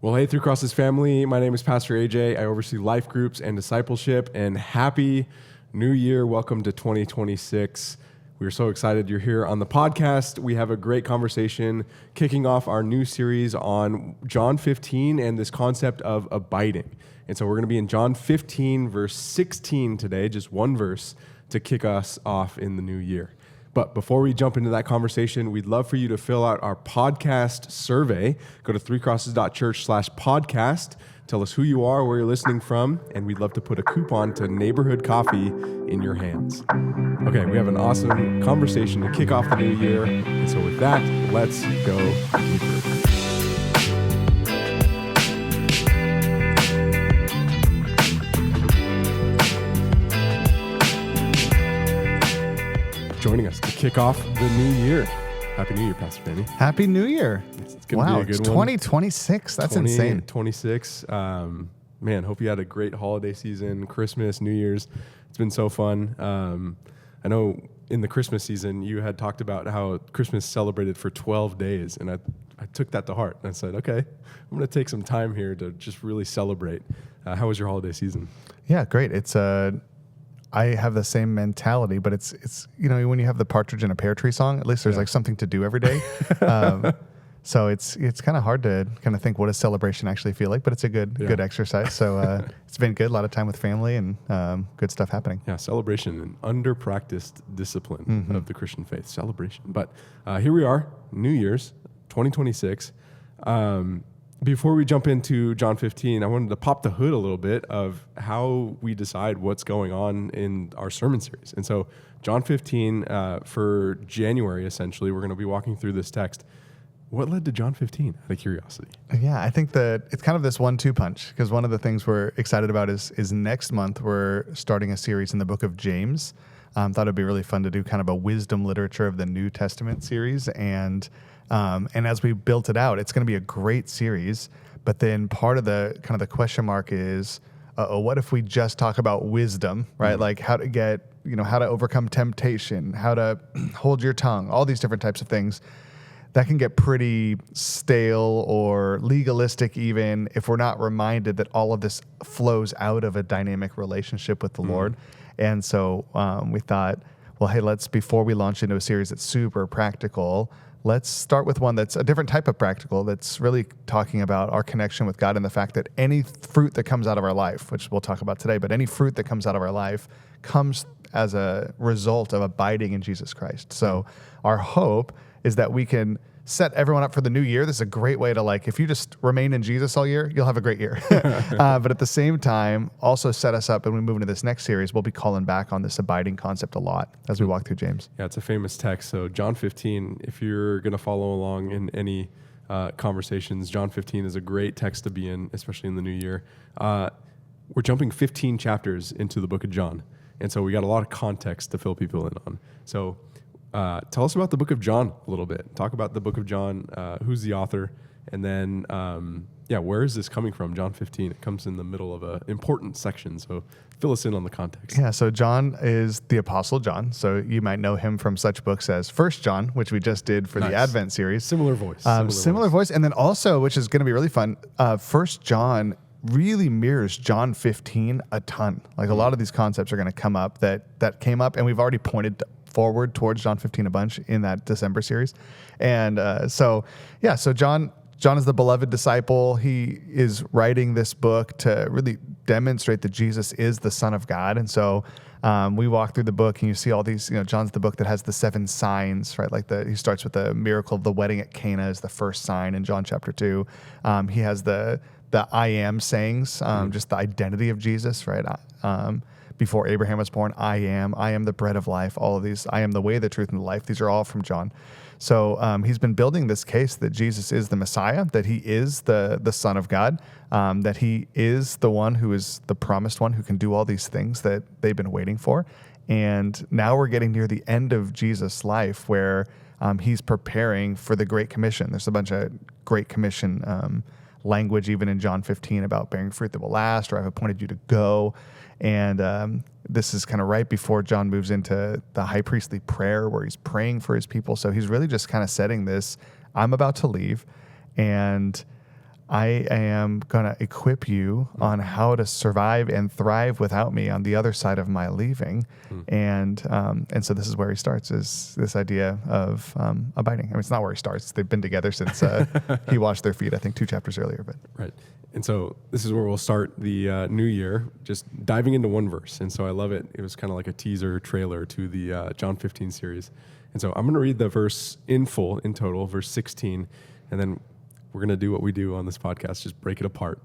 Well, hey, Through Crosses family, my name is Pastor AJ. I oversee life groups and discipleship, and happy new year. Welcome to 2026. We're so excited you're here on the podcast. We have a great conversation kicking off our new series on John 15 and this concept of abiding. And so we're going to be in John 15, verse 16 today, just one verse to kick us off in the new year. But before we jump into that conversation, we'd love for you to fill out our podcast survey. Go to threecrosses.church/podcast. Tell us who you are, where you're listening from, and we'd love to put a coupon to neighborhood coffee in your hands. Okay, we have an awesome conversation to kick off the new year. And so with that, let's go deeper. Joining us to kick off the new year. Happy New Year, Pastor Danny. Happy New Year. It's going to be a good it's one. 2026. That's insane. 26. Man, hope you had a great holiday season, Christmas, New Year's. It's been so fun. I know in the Christmas season, you had talked about how Christmas celebrated for 12 days, and I took that to heart. And I said, okay, I'm going to take some time here to just really celebrate. How was your holiday season? Yeah, great. I have the same mentality, but it's when you have the Partridge in a Pear Tree song, at least there's like something to do every day. So it's kind of hard to kind of think what does celebration actually feel like, but it's a good exercise. So it's been good. A lot of time with family and good stuff happening. Yeah, celebration, an under-practiced discipline of the Christian faith, celebration. But here we are, New Year's, 2026. Before we jump into John 15, I wanted to pop the hood a little bit of how we decide what's going on in our sermon series. And so John 15, for January, essentially, we're going to be walking through this text. What led to John 15, out of curiosity? Yeah, I think that it's kind of this 1-2 punch, because one of the things we're excited about is next month we're starting a series in the book of James. Thought it'd be really fun to do kind of a wisdom literature of the New Testament series. And as we built it out, it's going to be a great series. But then part of the kind of the question mark is, what if we just talk about wisdom, right? Mm-hmm. Like how to get, how to overcome temptation, how to hold your tongue, all these different types of things. That can get pretty stale or legalistic even if we're not reminded that all of this flows out of a dynamic relationship with the Lord. And so we thought, well, hey, before we launch into a series that's super practical, let's start with one that's a different type of practical, that's really talking about our connection with God and the fact that any fruit that comes out of our life, which we'll talk about today, but any fruit that comes out of our life comes as a result of abiding in Jesus Christ. So our hope is that we can set everyone up for the new year. This is a great way to if you just remain in Jesus all year, you'll have a great year. But at the same time, also set us up, and we move into this next series, we'll be calling back on this abiding concept a lot as we walk through James. Yeah, it's a famous text. So John 15, if you're going to follow along in any conversations, John 15 is a great text to be in, especially in the new year. We're jumping 15 chapters into the book of John. And so we got a lot of context to fill people in on. So tell us about the book of John a little bit. Talk about the book of John, who's the author, and then, where is this coming from? John 15, it comes in the middle of an important section, so fill us in on the context. Yeah, so John is the Apostle John, so you might know him from such books as 1 John, which we just did for the Advent series. Similar voice. Similar voice, and then also, which is going to be really fun, 1 John really mirrors John 15 a ton. A lot of these concepts are going to come up that came up, and we've already pointed forward towards John 15 a bunch in that December series. And so John is the beloved disciple. He is writing this book to really demonstrate that Jesus is the Son of God. And so we walk through the book and you see all these, John's the book that has the 7 signs, right? He starts with the miracle of the wedding at Cana as the first sign in John chapter 2. He has the I am sayings, just the identity of Jesus, right? Before Abraham was born, I am the bread of life. All of these, I am the way, the truth, and the life. These are all from John. So he's been building this case that Jesus is the Messiah, that he is the Son of God, that he is the one who is the promised one who can do all these things that they've been waiting for. And now we're getting near the end of Jesus' life where he's preparing for the Great Commission. There's a bunch of Great Commission language even in John 15 about bearing fruit that will last, or I've appointed you to go. And this is kind of right before John moves into the high priestly prayer where he's praying for his people. So he's really just kind of setting this, I'm about to leave, and I am going to equip you on how to survive and thrive without me on the other side of my leaving. And so this is where he starts, is this idea of abiding. I mean, it's not where he starts. They've been together since he washed their feet, I think 2 chapters earlier. But Right. And so this is where we'll start the new year, just diving into one verse. And so I love it. It was kind of like a teaser trailer to the John 15 series. And so I'm going to read the verse in full, in total, verse 16, and then we're going to do what we do on this podcast, just break it apart.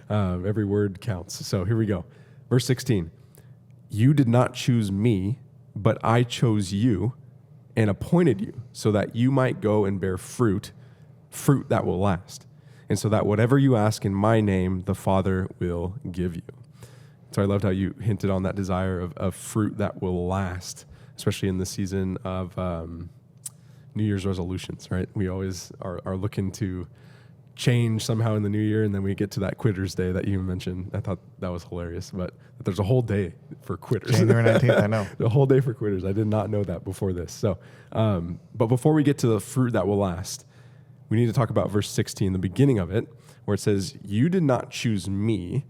Every word counts. So here we go. Verse 16, you did not choose me, but I chose you and appointed you so that you might go and bear fruit that will last. And so that whatever you ask in my name, the Father will give you. So I loved how you hinted on that desire of fruit that will last, especially in the season of New Year's resolutions, right? We always are looking to change somehow in the new year, and then we get to that Quitters Day that you mentioned. I thought that was hilarious, but there's a whole day for quitters. January 19th, I know. The whole day for quitters. I did not know that before this. So, but before we get to the fruit that will last, we need to talk about verse 16, the beginning of it, where it says, you did not choose me,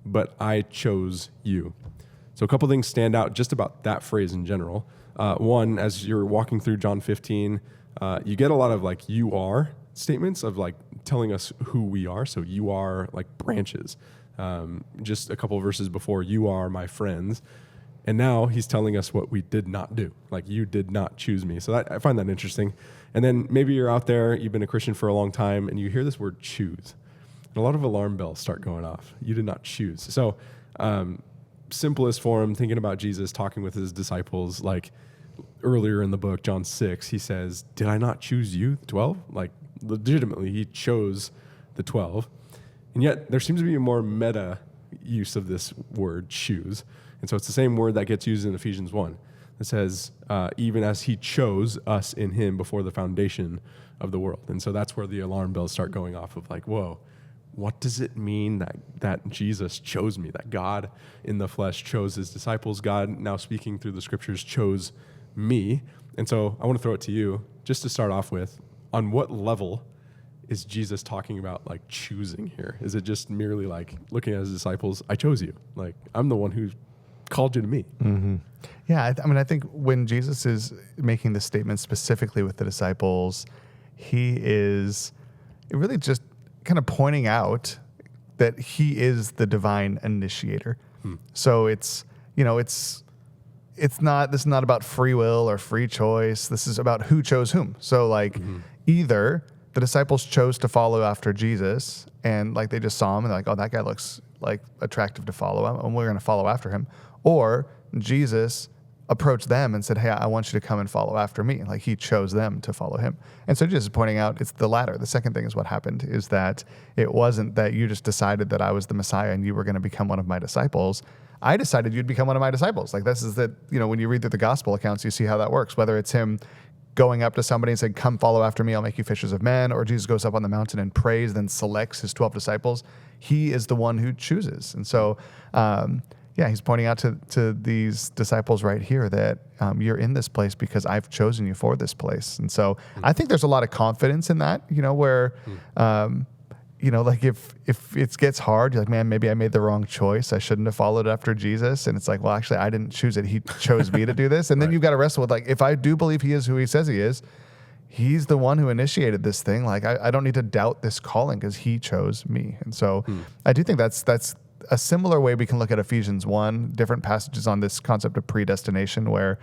but I chose you. So a couple things stand out just about that phrase in general. One, as you're walking through John 15, you get a lot of like you are statements of like telling us who we are. So you are like branches. Just a couple of verses before, you are my friends. And now he's telling us what we did not do. Like you did not choose me. So I find that interesting. And then maybe you're out there, you've been a Christian for a long time, and you hear this word choose. And a lot of alarm bells start going off. You did not choose. So simplest form, thinking about Jesus talking with his disciples, like earlier in the book, John 6, he says, did I not choose you, the 12? Like legitimately, he chose the 12. And yet there seems to be a more meta use of this word choose. And so it's the same word that gets used in Ephesians 1. It says, even as he chose us in him before the foundation of the world. And so that's where the alarm bells start going off of like, whoa, what does it mean that Jesus chose me, that God in the flesh chose his disciples? God, now speaking through the scriptures, chose me. And so I want to throw it to you just to start off with, on what level is Jesus talking about like choosing here? Is it just merely like looking at his disciples, I chose you, like I'm the one who called you to me? Mm-hmm. Yeah, I think when Jesus is making this statement specifically with the disciples, he is really just kind of pointing out that he is the divine initiator. So this is not about free will or free choice. This is about who chose whom. So like either the disciples chose to follow after Jesus and like they just saw him and they're like, oh, that guy looks like attractive to follow him and we're going to follow after him. Or Jesus approached them and said, hey, I want you to come and follow after me. Like he chose them to follow him. And so just pointing out it's the latter. The second thing is what happened is that it wasn't that you just decided that I was the Messiah and you were going to become one of my disciples. I decided you'd become one of my disciples. Like this is that, when you read through the gospel accounts, you see how that works, whether it's him going up to somebody and saying, come follow after me, I'll make you fishers of men, or Jesus goes up on the mountain and prays, then selects his 12 disciples. He is the one who chooses. And so, he's pointing out to these disciples right here that you're in this place because I've chosen you for this place. And so I think there's a lot of confidence in that, where, like if it gets hard, you're like, man, maybe I made the wrong choice. I shouldn't have followed after Jesus. And it's like, well, actually, I didn't choose it. He chose me to do this. And then you've got to wrestle with like, if I do believe he is who he says he is, he's the one who initiated this thing. Like, I don't need to doubt this calling because he chose me. And so I do think that's a similar way we can look at Ephesians 1, different passages on this concept of predestination where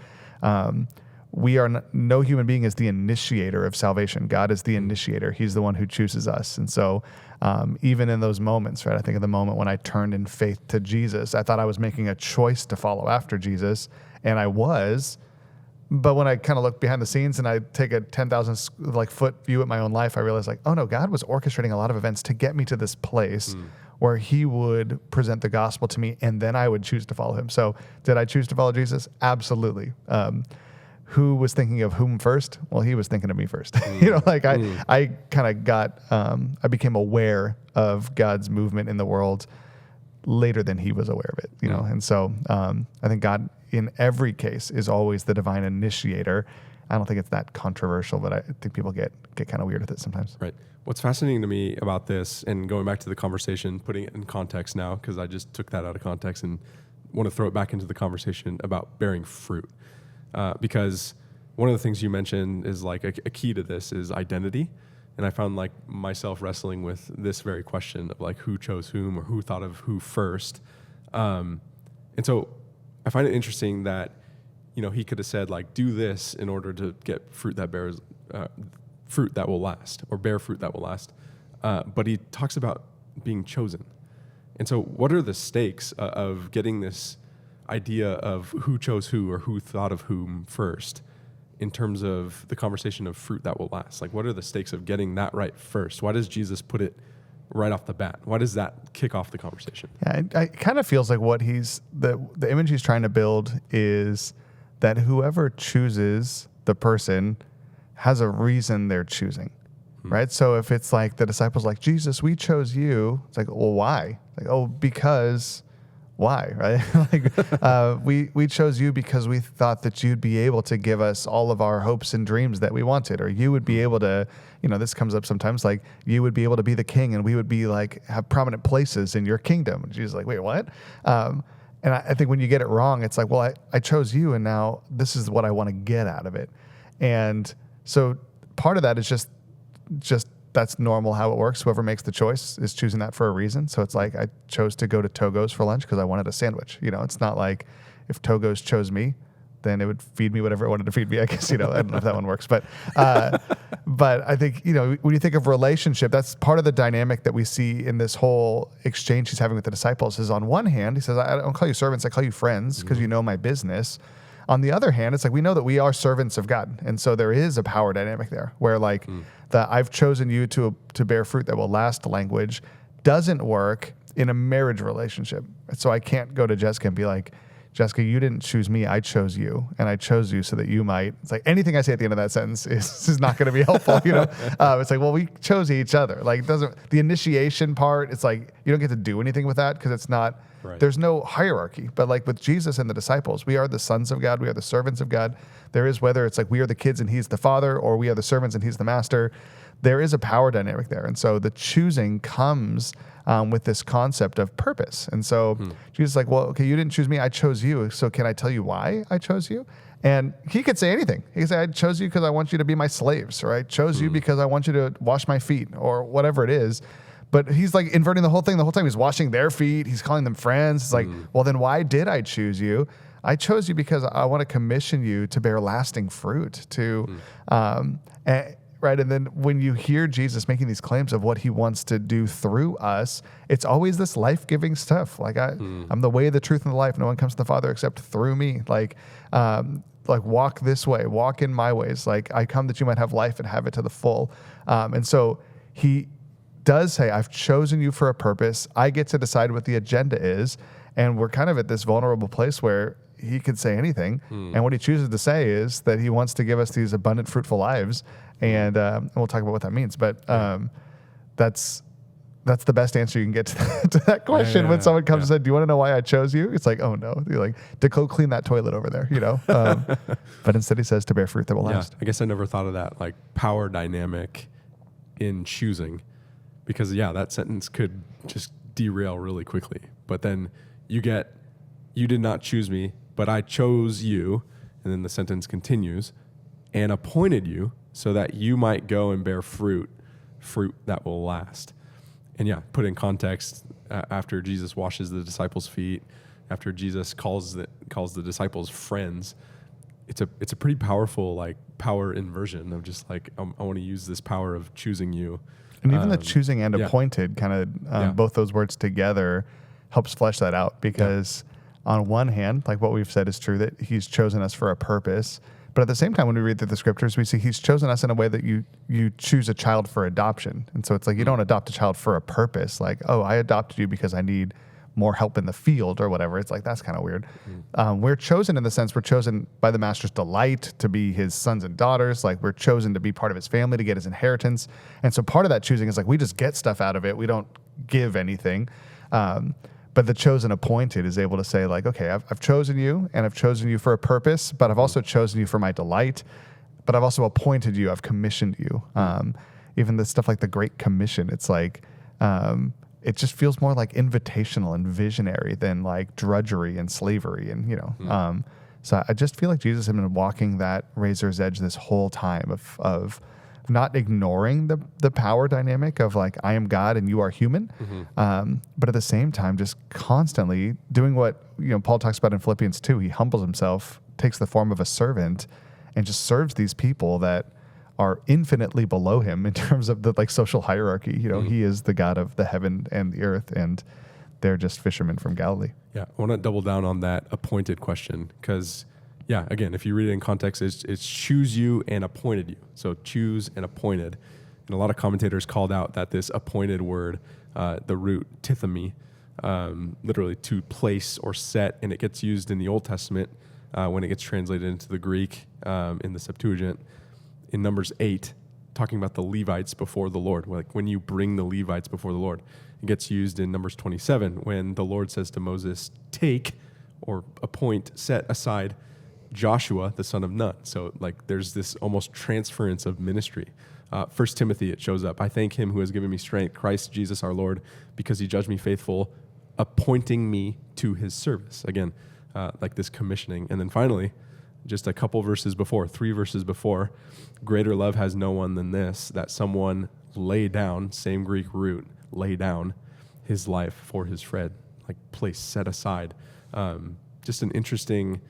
we are no human being is the initiator of salvation. God is the initiator. He's the one who chooses us. And so even in those moments, right, I think of the moment when I turned in faith to Jesus, I thought I was making a choice to follow after Jesus, and I was. But when I kind of look behind the scenes and I take a 10,000 foot view at my own life, I realized like, oh no, God was orchestrating a lot of events to get me to this place where he would present the gospel to me and then I would choose to follow him. So did I choose to follow Jesus? Absolutely. Who was thinking of whom first? Well, he was thinking of me first. I kind of got, I became aware of God's movement in the world later than he was aware of it, And so I think God in every case is always the divine initiator. I don't think it's that controversial, but I think people get kind of weird with it sometimes. Right. What's fascinating to me about this, and going back to the conversation, putting it in context now, because I just took that out of context and want to throw it back into the conversation about bearing fruit. Because one of the things you mentioned is like a key to this is identity. And I found like myself wrestling with this very question of like who chose whom or who thought of who first. And so I find it interesting that, he could have said like, do this in order to get fruit that bears fruit that will last, or bear fruit that will last. But he talks about being chosen. And so what are the stakes of getting this idea of who chose who or who thought of whom first in terms of the conversation of fruit that will last? Like, what are the stakes of getting that right first? Why does Jesus put it right off the bat? Why does that kick off the conversation? Yeah, it kind of feels like what the image he's trying to build is that whoever chooses the person has a reason they're choosing, right? So if it's like the disciples like, Jesus, we chose you. It's like, well, why? Like, oh, because why, right? Like, we chose you because we thought that you'd be able to give us all of our hopes and dreams that we wanted, or you would be able to, this comes up sometimes, like you would be able to be the king and we would be like, have prominent places in your kingdom. And Jesus is like, wait, what? And I think when you get it wrong, it's like, well, I chose you and now this is what I want to get out of it. And so part of that is just that's normal how it works. Whoever makes the choice is choosing that for a reason. So it's like I chose to go to Togo's for lunch because I wanted a sandwich. It's not like if Togo's chose me, then it would feed me whatever it wanted to feed me. I guess, I don't know if that one works. But I think, when you think of relationship, that's part of the dynamic that we see in this whole exchange he's having with the disciples is on one hand, he says, I don't call you servants, I call you friends because you know my business. On the other hand, it's like we know that we are servants of God. And so there is a power dynamic there where like the I've chosen you to bear fruit that will last language doesn't work in a marriage relationship. So I can't go to Jessica and be like, Jessica, you didn't choose me, I chose you. And I chose you so that you might. It's like anything I say at the end of that sentence is not going to be helpful. It's like, well, we chose each other. Like the initiation part, it's like you don't get to do anything with that because it's not, right. There's no hierarchy. But like with Jesus and the disciples, we are the sons of God. We are the servants of God. There is, whether it's like we are the kids and he's the father, or we are the servants and he's the master, there is a power dynamic there. And so the choosing comes with this concept of purpose. And so Jesus is like, well, okay, you didn't choose me, I chose you. So can I tell you why I chose you? And he could say anything. He could say, I chose you because I want you to be my slaves, or I chose you because I want you to wash my feet, or whatever it is. But he's like inverting the whole thing. The whole time he's washing their feet. He's calling them friends. It's like, well, then why did I choose you? I chose you because I want to commission you to bear lasting fruit, right? And then when you hear Jesus making these claims of what he wants to do through us, it's always this life-giving stuff. Like I'm the way, the truth, and the life. No one comes to the Father except through me. Like walk this way, walk in my ways. Like I come that you might have life and have it to the full. And so he does say, I've chosen you for a purpose. I get to decide what the agenda is. And we're kind of at this vulnerable place where he could say anything. And what he chooses to say is that he wants to give us these abundant, fruitful lives. And we'll talk about what that means. But that's the best answer you can get to that question. When someone comes and said, do you want to know why I chose you? It's like, oh no. You're like, to go clean that toilet over there, But instead he says to bear fruit that will last. I guess I never thought of that, like power dynamic in choosing. Because that sentence could just derail really quickly. But then you did not choose me, but I chose you. And then the sentence continues, and appointed you so that you might go and bear fruit that will last. And put in context, after Jesus washes the disciples' feet, after Jesus calls the disciples friends, it's a pretty powerful like power inversion of just like I want to use this power of choosing you. And even the choosing and appointed kind of both those words together helps flesh that out, because on one hand, like what we've said is true, that he's chosen us for a purpose. But at the same time, when we read through the scriptures, we see he's chosen us in a way that you choose a child for adoption. And so it's like you don't adopt a child for a purpose. Like, oh, I adopted you because I need more help in the field or whatever. It's like, that's kind of weird. We're chosen in the sense we're chosen by the master's delight to be his sons and daughters. Like we're chosen to be part of his family, to get his inheritance. And so part of that choosing is like, we just get stuff out of it. We don't give anything. But the chosen appointed is able to say like, okay, I've chosen you and I've chosen you for a purpose, but I've also chosen you for my delight. but I've also appointed you. I've commissioned you. Even the stuff like the Great Commission, it's like, it just feels more like invitational and visionary than like drudgery and slavery. And, so I just feel like Jesus has been walking that razor's edge this whole time of not ignoring the power dynamic of like, I am God and you are human. But at the same time, just constantly doing what, Paul talks about in Philippians 2. He humbles himself, takes the form of a servant, and just serves these people that are infinitely below him in terms of the like social hierarchy. He is the God of the heaven and the earth, and they're just fishermen from Galilee. Yeah, I want to double down on that appointed question because, again, if you read it in context, it's choose you and appointed you. So choose and appointed. And a lot of commentators called out that this appointed word, the root tithemi, literally to place or set, and it gets used in the Old Testament when it gets translated into the Greek in the Septuagint. In Numbers 8, talking about the Levites before the Lord, like when you bring the Levites before the Lord. It gets used in Numbers 27 when the Lord says to Moses, take or appoint, set aside Joshua, the son of Nun. So like there's this almost transference of ministry. 1 Timothy, it shows up. I thank him who has given me strength, Christ Jesus our Lord, because he judged me faithful, appointing me to his service. Again, like this commissioning. And then finally, just a couple verses before, 3 verses before, greater love has no one than this, that someone lay down, same Greek root, lay down his life for his friend, like place set aside. Just an interesting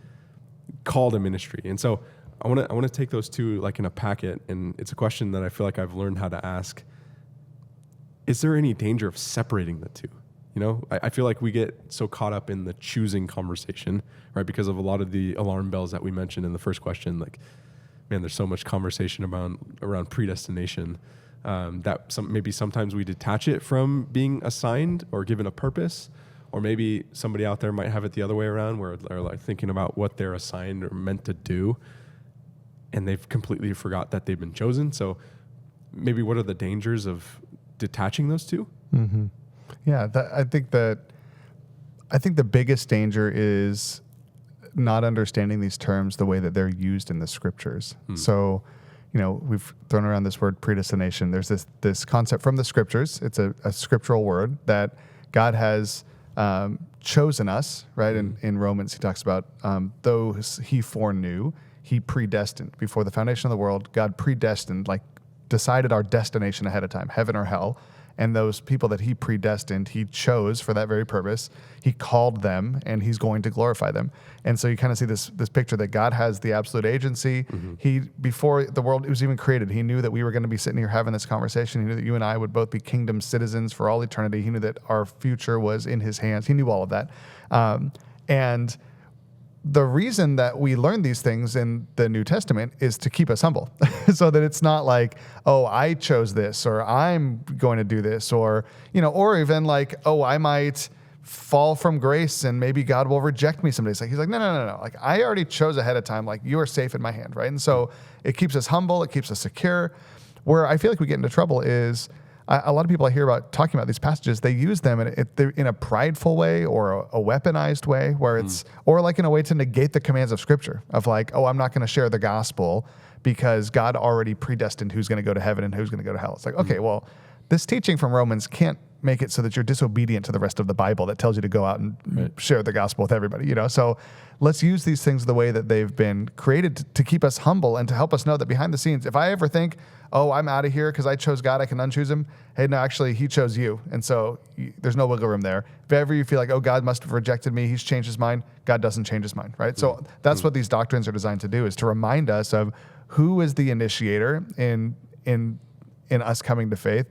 call to ministry. And so I want to take those two like in a packet, and it's a question that I feel like I've learned how to ask. Is there any danger of separating the two? I feel like we get so caught up in the choosing conversation, right? Because of a lot of the alarm bells that we mentioned in the first question. Like, man, there's so much conversation around predestination that maybe sometimes we detach it from being assigned or given a purpose, or maybe somebody out there might have it the other way around, where they're like thinking about what they're assigned or meant to do, and they've completely forgot that they've been chosen. So maybe what are the dangers of detaching those two? Mm-hmm. Yeah, I think the biggest danger is not understanding these terms the way that they're used in the scriptures. So, we've thrown around this word predestination. There's this concept from the scriptures. It's a scriptural word that God has chosen us, right? In Romans, he talks about those he foreknew, he predestined. Before the foundation of the world, God predestined, like decided our destination ahead of time, heaven or hell. And those people that he predestined, he chose for that very purpose. He called them, and he's going to glorify them. And so you kind of see this picture that God has the absolute agency. He, before the world was even created, he knew that we were going to be sitting here having this conversation. He knew that you and I would both be kingdom citizens for all eternity. He knew that our future was in his hands. He knew all of that. And the reason that we learn these things in the New Testament is to keep us humble so that it's not like, oh, I chose this, or I'm going to do this, or even like, oh, I might fall from grace and maybe God will reject me someday. It's like, he's like, no. Like I already chose ahead of time. Like you are safe in my hand. Right. And so it keeps us humble. It keeps us secure. Where I feel like we get into trouble is a lot of people I hear about talking about these passages, they use them in a prideful way or a weaponized way, where it's, or like in a way to negate the commands of Scripture of like, oh, I'm not going to share the gospel because God already predestined who's going to go to heaven and who's going to go to hell. It's like, okay, well, this teaching from Romans can't make it so that you're disobedient to the rest of the Bible that tells you to go out and share the gospel with everybody, So let's use these things the way that they've been created to keep us humble and to help us know that behind the scenes, if I ever think, oh, I'm out of here because I chose God, I can unchoose him. Hey, no, actually, he chose you. And so there's no wiggle room there. If ever you feel like, oh, God must have rejected me, he's changed his mind, God doesn't change his mind, right? So that's what these doctrines are designed to do, is to remind us of who is the initiator in us coming to faith,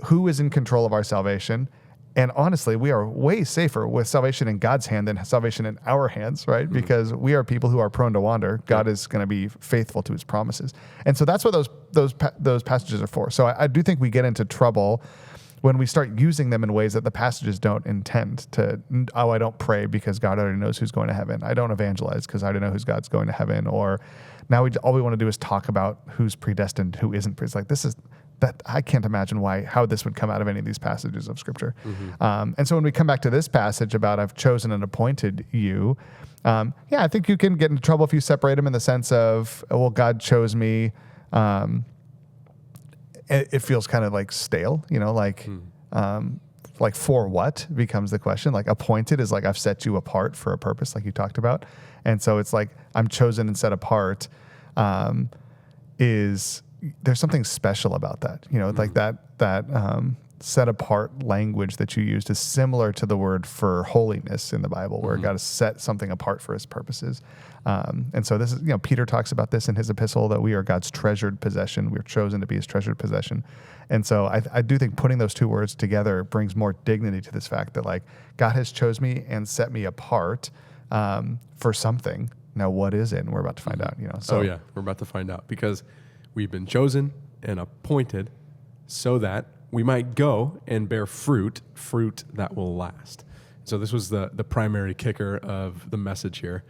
who is in control of our salvation. And honestly, we are way safer with salvation in God's hand than salvation in our hands, right? Because we are people who are prone to wander. God is going to be faithful to his promises. And so that's what those passages are for. So I do think we get into trouble when we start using them in ways that the passages don't intend to. Oh, I don't pray because God already knows who's going to heaven. I don't evangelize because I already know who's God's going to heaven. Or now all we want to do is talk about who's predestined, who isn't. It's like, that I can't imagine how this would come out of any of these passages of Scripture. And so when we come back to this passage about I've chosen and appointed you, I think you can get into trouble if you separate them in the sense of, well, God chose me. It feels kind of like stale, like for what becomes the question. Like appointed is like I've set you apart for a purpose, like you talked about. And so it's like I'm chosen and set apart. There's something special about that, like that set apart language that you used is similar to the word for holiness in the Bible, where God has set something apart for his purposes. And so this is, Peter talks about this in his epistle, that we are God's treasured possession. We're chosen to be his treasured possession. And so I do think putting those two words together brings more dignity to this fact that like God has chosen me and set me apart for something. Now, what is it? And we're about to find out, So we're about to find out, because we've been chosen and appointed so that we might go and bear fruit that will last. So this was the primary kicker of the message here.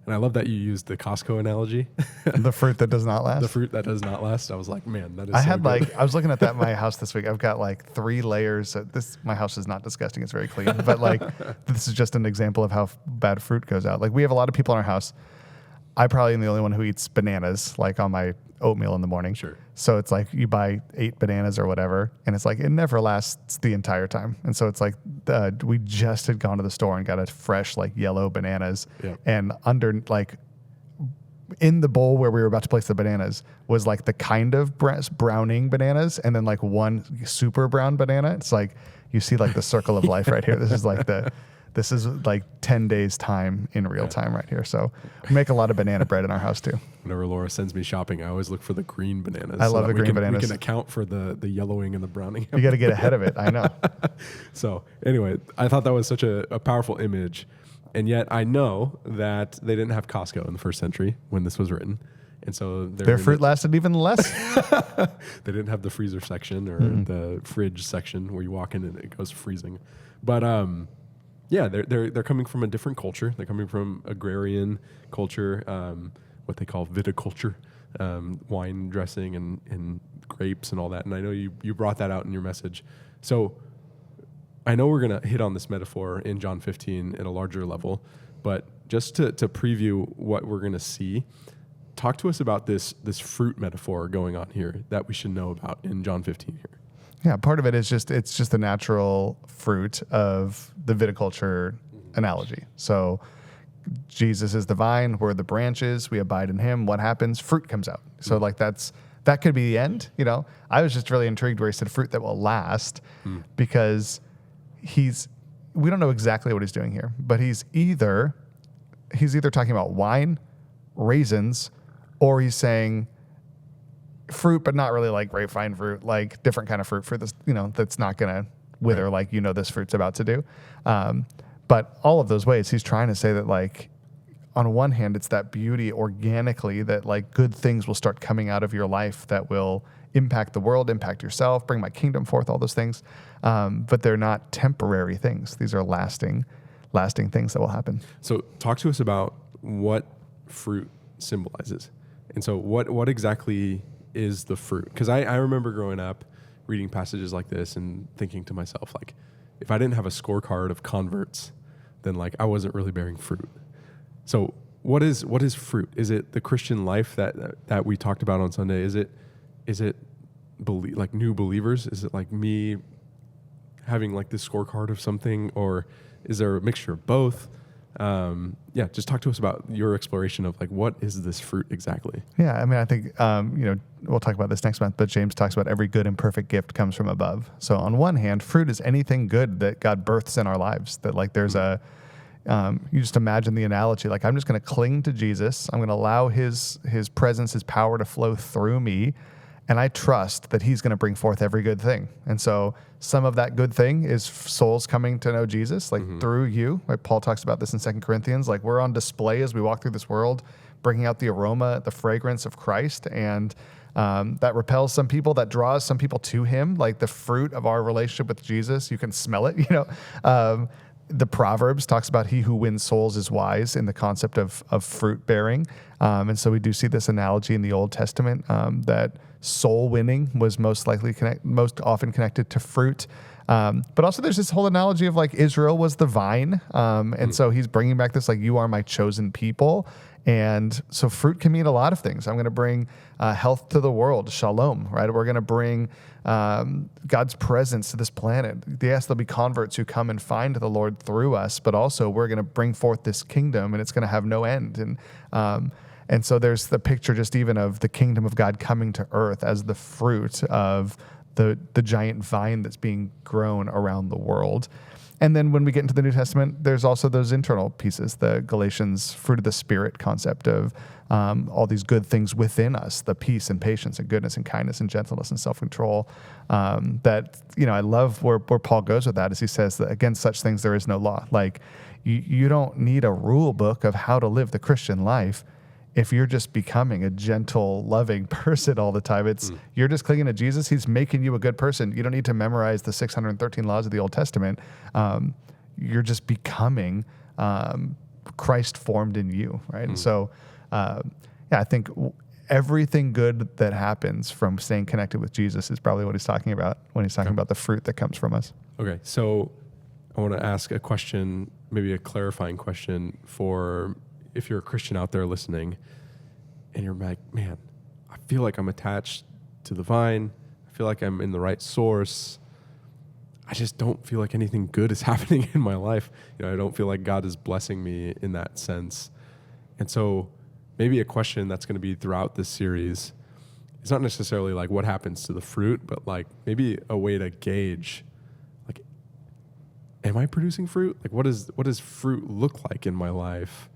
And I love that you used the Costco analogy. The fruit that does not last? The fruit that does not last. I was like, man, that is I was looking at that in my house this week. I've got like 3 layers. My house is not disgusting. It's very clean. But like, this is just an example of how bad fruit goes out. Like we have a lot of people in our house. I probably am the only one who eats bananas, like on my oatmeal in the morning. Sure. So it's like you buy 8 bananas or whatever, and it's like it never lasts the entire time. And so it's like we just had gone to the store and got a fresh like yellow bananas, and under like in the bowl where we were about to place the bananas was like the kind of browning bananas, and then like one super brown banana. It's like you see like the circle of life right here. This is like 10 days time in real time right here. So we make a lot of banana bread in our house too. Whenever Laura sends me shopping, I always look for the green bananas. I love the green bananas. We can account for the yellowing and the browning. You got to get ahead of it. I know. So anyway, I thought that was such a powerful image. And yet I know that they didn't have Costco in the first century when this was written. And so their fruit lasted even less. They didn't have the freezer section or the fridge section where you walk in and it goes freezing. But they're coming from a different culture. They're coming from agrarian culture, what they call viticulture, wine dressing and grapes and all that. And I know you brought that out in your message. So I know we're going to hit on this metaphor in John 15 at a larger level, but just to preview what we're going to see, talk to us about this fruit metaphor going on here that we should know about in John 15 here. Yeah, part of it is it's just the natural fruit of the viticulture analogy. So Jesus is the vine, we're the branches, we abide in him. What happens? Fruit comes out. So like that could be the end. I was just really intrigued where he said fruit that will last, because we don't know exactly what he's doing here, but he's either talking about wine, raisins, or he's saying fruit, but not really like grapevine fruit, like different kind of fruit for this, that's not going to wither like, this fruit's about to do. But all of those ways, he's trying to say that like, on one hand, it's that beauty organically that like good things will start coming out of your life that will impact the world, impact yourself, bring my kingdom forth, all those things. But they're not temporary things. These are lasting things that will happen. So talk to us about what fruit symbolizes. And so what exactly is the fruit? Because I remember growing up reading passages like this and thinking to myself, like, if I didn't have a scorecard of converts, then like I wasn't really bearing fruit. So what is fruit? Is it the Christian life that we talked about on Sunday? Is it like new believers? Is it like me having like this scorecard of something, or is there a mixture of both? Just talk to us about your exploration of like, what is this fruit exactly? Yeah, I mean, I think, we'll talk about this next month, but James talks about every good and perfect gift comes from above. So on one hand, fruit is anything good that God births in our lives, that like there's you just imagine the analogy, like I'm just going to cling to Jesus. I'm going to allow his presence, his power to flow through me. And I trust that he's going to bring forth every good thing. And so some of that good thing is souls coming to know Jesus, like through you. Like Paul talks about this in 2 Corinthians. Like we're on display as we walk through this world, bringing out the aroma, the fragrance of Christ. And that repels some people, that draws some people to him. Like the fruit of our relationship with Jesus, you can smell it, The Proverbs talks about he who wins souls is wise in the concept of fruit bearing. And so we do see this analogy in the Old Testament that soul winning was most often connected to fruit. But also there's this whole analogy of like Israel was the vine. And so he's bringing back this, like, you are my chosen people. And so fruit can mean a lot of things. I'm going to bring health to the world, shalom, right? We're going to bring God's presence to this planet. Yes, there'll be converts who come and find the Lord through us, but also we're going to bring forth this kingdom, and it's going to have no end. And so there's the picture just even of the kingdom of God coming to earth as the fruit of the giant vine that's being grown around the world. And then when we get into the New Testament, there's also those internal pieces, the Galatians fruit of the Spirit concept of all these good things within us, the peace and patience and goodness and kindness and gentleness and self-control. That, I love where Paul goes with that, as he says that against such things there is no law. Like, you don't need a rule book of how to live the Christian life. If you're just becoming a gentle, loving person all the time, you're just clinging to Jesus. He's making you a good person. You don't need to memorize the 613 laws of the Old Testament. You're just becoming Christ formed in you, right? And so, I think everything good that happens from staying connected with Jesus is probably what he's talking about when he's talking about the fruit that comes from us. Okay, so I want to ask a question, maybe a clarifying question for if you're a Christian out there listening and you're like, man, I feel like I'm attached to the vine. I feel like I'm in the right source. I just don't feel like anything good is happening in my life. I don't feel like God is blessing me in that sense. And so maybe a question that's going to be throughout this series is not necessarily like what happens to the fruit, but like maybe a way to gauge, like, am I producing fruit? Like, what does fruit look like in my life?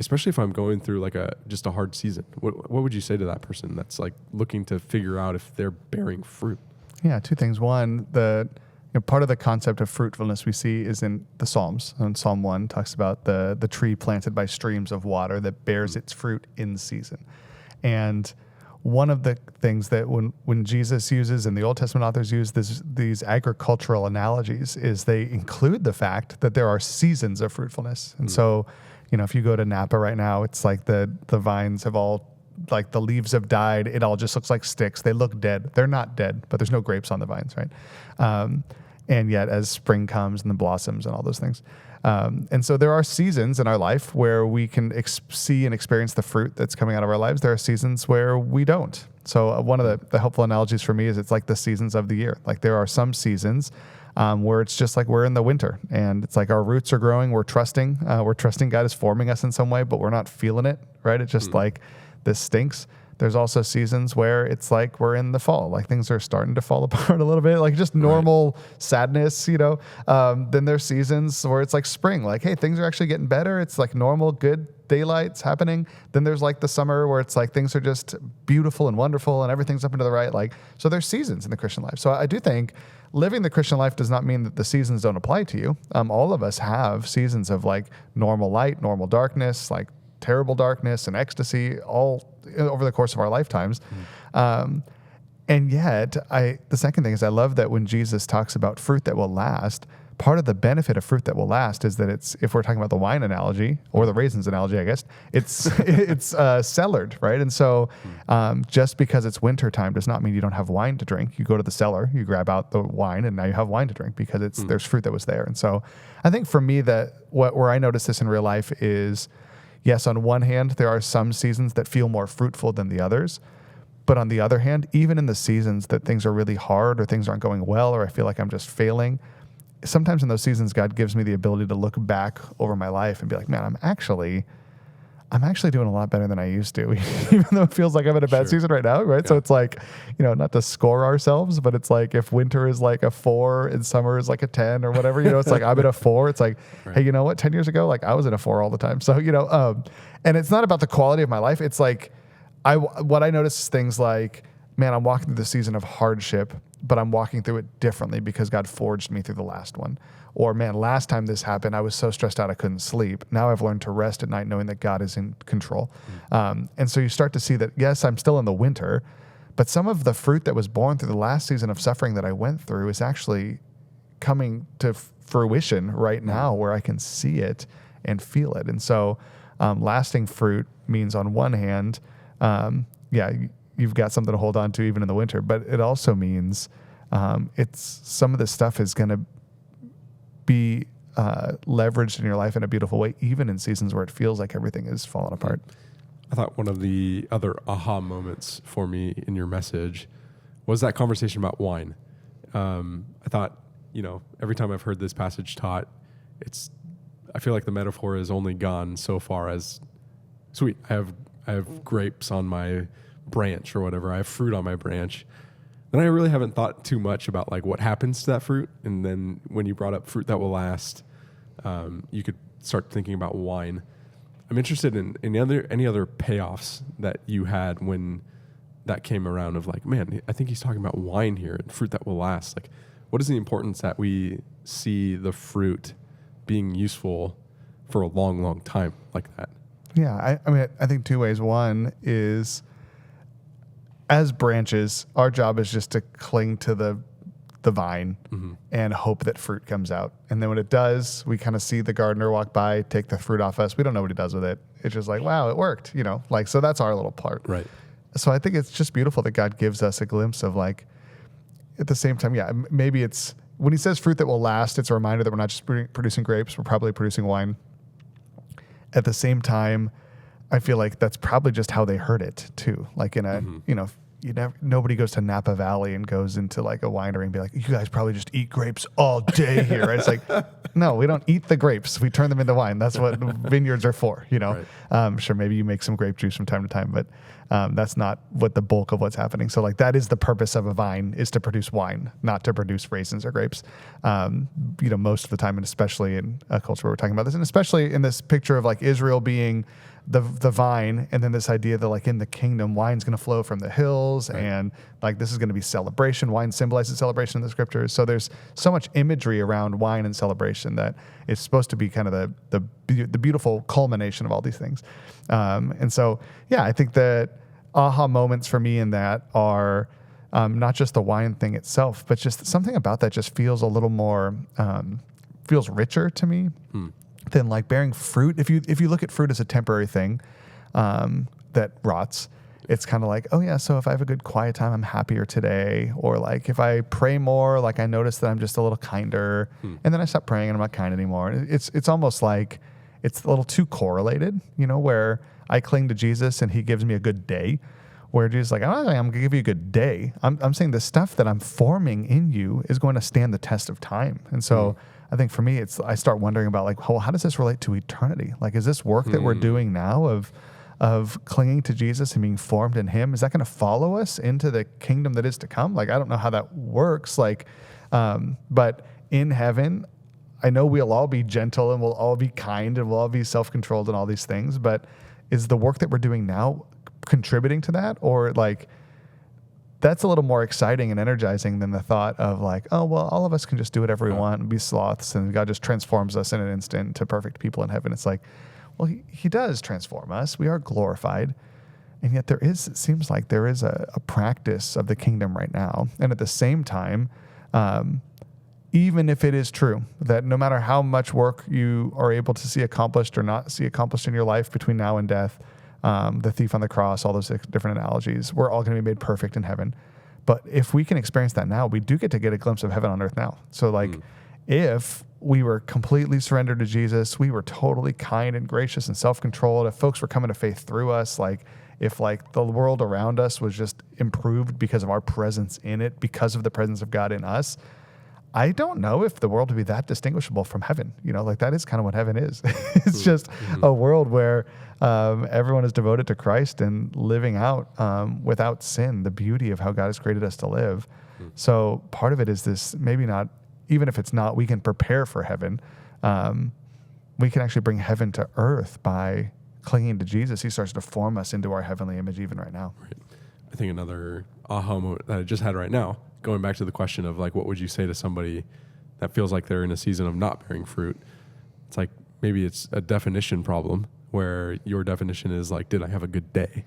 Especially if I'm going through like just a hard season. What would you say to that person that's like looking to figure out if they're bearing fruit? Yeah, two things. One, part of the concept of fruitfulness we see is in the Psalms. And Psalm 1 talks about the tree planted by streams of water that bears its fruit in season. And one of the things that when Jesus uses and the Old Testament authors use these agricultural analogies is they include the fact that there are seasons of fruitfulness. And so, if you go to Napa right now, it's like the vines have all, like, the leaves have died. It all just looks like sticks. They look dead. They're not dead, but there's no grapes on the vines, right? And yet as spring comes and the blossoms and all those things. And so there are seasons in our life where we can see and experience the fruit that's coming out of our lives. There are seasons where we don't. So one of the helpful analogies for me is it's like the seasons of the year. Like, there are some seasons where it's just like we're in the winter and it's like our roots are growing. We're trusting God is forming us in some way, but we're not feeling it, right? It's just like, this stinks. There's also seasons where it's like we're in the fall, like things are starting to fall apart a little bit, like just normal sadness, Then there's seasons where it's like spring, like, hey, things are actually getting better. It's like normal, good daylight's happening. Then there's like the summer where it's like things are just beautiful and wonderful and everything's up and to the right. Like, so there's seasons in the Christian life. So I do think living the Christian life does not mean that the seasons don't apply to you. All of us have seasons of like normal light, normal darkness, like terrible darkness and ecstasy all over the course of our lifetimes. And yet, the second thing is I love that when Jesus talks about fruit that will last, part of the benefit of fruit that will last is that if we're talking about the wine analogy or the raisins analogy, I guess, it's cellared, right? And so just because it's winter time does not mean you don't have wine to drink. You go to the cellar, you grab out the wine, and now you have wine to drink because there's fruit that was there. And so I think for me where I notice this in real life is, yes, on one hand, there are some seasons that feel more fruitful than the others. But on the other hand, even in the seasons that things are really hard or things aren't going well or I feel like I'm just failing, sometimes in those seasons, God gives me the ability to look back over my life and be like, man, I'm actually doing a lot better than I used to, even though it feels like I'm in a bad season right now, right? Yeah. So it's like, not to score ourselves, but it's like if winter is like a 4 and summer is like a 10 or whatever, it's like I'm in a 4. It's like, right. Hey, you know what? 10 years ago, like I was in a 4 all the time. So, and it's not about the quality of my life. It's like, what I notice is things like, man, I'm walking through the season of hardship, but I'm walking through it differently because God forged me through the last one. Or, man, last time this happened, I was so stressed out I couldn't sleep. Now I've learned to rest at night knowing that God is in control. And so you start to see that, yes, I'm still in the winter, but some of the fruit that was born through the last season of suffering that I went through is actually coming to fruition right now where I can see it and feel it. And so lasting fruit means on one hand, you've got something to hold on to even in the winter. But it also means it's some of this stuff is going to be leveraged in your life in a beautiful way, even in seasons where it feels like everything is falling apart. I thought one of the other aha moments for me in your message was that conversation about wine. I thought, every time I've heard this passage taught, I feel like the metaphor has only gone so far as, sweet, I have grapes on my branch or whatever. I have fruit on my branch. Then I really haven't thought too much about like what happens to that fruit. And then when you brought up fruit that will last, you could start thinking about wine. I'm interested in any other payoffs that you had when that came around of like, man, I think he's talking about wine here and fruit that will last. Like, what is the importance that we see the fruit being useful for a long, long time like that? Yeah, I mean, I think two ways. One is, as branches, our job is just to cling to the vine and hope that fruit comes out. And then when it does, we kind of see the gardener walk by, take the fruit off us. We don't know what he does with it. It's just like, wow, it worked, so that's our little part. Right. So I think it's just beautiful that God gives us a glimpse of like, at the same time, yeah, maybe it's, when he says fruit that will last, it's a reminder that we're not just producing grapes, we're probably producing wine. At the same time, I feel like that's probably just how they heard it too. Like in a, nobody goes to Napa Valley and goes into like a winery and be like, you guys probably just eat grapes all day here. Right? It's like, no, we don't eat the grapes. We turn them into wine. That's what vineyards are for, Right. Sure, maybe you make some grape juice from time to time, but that's not what the bulk of what's happening. So like that is the purpose of a vine, is to produce wine, not to produce raisins or grapes. Most of the time, and especially in a culture where we're talking about this, and especially in this picture of like Israel being the vine, and then this idea that like in the kingdom, wine's going to flow from the hills, right. And like this is going to be celebration. Wine symbolizes celebration in the scriptures. So there's so much imagery around wine and celebration that it's supposed to be kind of the beautiful culmination of all these things. And so, yeah, I think that aha moments for me in that are not just the wine thing itself, but just something about that just feels a little more, feels richer to me. Than like bearing fruit. If you look at fruit as a temporary thing that rots, it's kind of like, oh yeah, so if I have a good quiet time, I'm happier today. Or like if I pray more, like I notice that I'm just a little kinder, and then I stop praying and I'm not kind anymore. It's almost like it's a little too correlated, where I cling to Jesus and he gives me a good day. Where Jesus is like, I'm going to give you a good day. I'm saying the stuff that I'm forming in you is going to stand the test of time. And so I think for me, I start wondering about like, well, how does this relate to eternity? Like, is this work that we're doing now of clinging to Jesus and being formed in him? Is that going to follow us into the kingdom that is to come? Like, I don't know how that works. Like, but in heaven, I know we'll all be gentle and we'll all be kind and we'll all be self-controlled and all these things. But is the work that we're doing now contributing to that? Or like, that's a little more exciting and energizing than the thought of like, oh, well, all of us can just do whatever we want and be sloths, and God just transforms us in an instant to perfect people in heaven. It's like, well, he does transform us. We are glorified. And yet it seems like there is a practice of the kingdom right now. And at the same time, even if it is true that no matter how much work you are able to see accomplished or not see accomplished in your life between now and death, the thief on the cross, all those different analogies, we're all going to be made perfect in heaven. But if we can experience that now, we do get to get a glimpse of heaven on earth now. So like if we were completely surrendered to Jesus, we were totally kind and gracious and self-controlled, if folks were coming to faith through us, like if like the world around us was just improved because of our presence in it, because of the presence of God in us, I don't know if the world would be that distinguishable from heaven. Like that is kind of what heaven is. It's just a world where everyone is devoted to Christ and living out without sin, the beauty of how God has created us to live. So part of it is this, maybe not, even if it's not, we can prepare for heaven. We can actually bring heaven to earth by clinging to Jesus. He starts to form us into our heavenly image even right now. Right. I think another aha moment that I just had right now, going back to the question of like, what would you say to somebody that feels like they're in a season of not bearing fruit? It's like, maybe it's a definition problem where your definition is like, did I have a good day?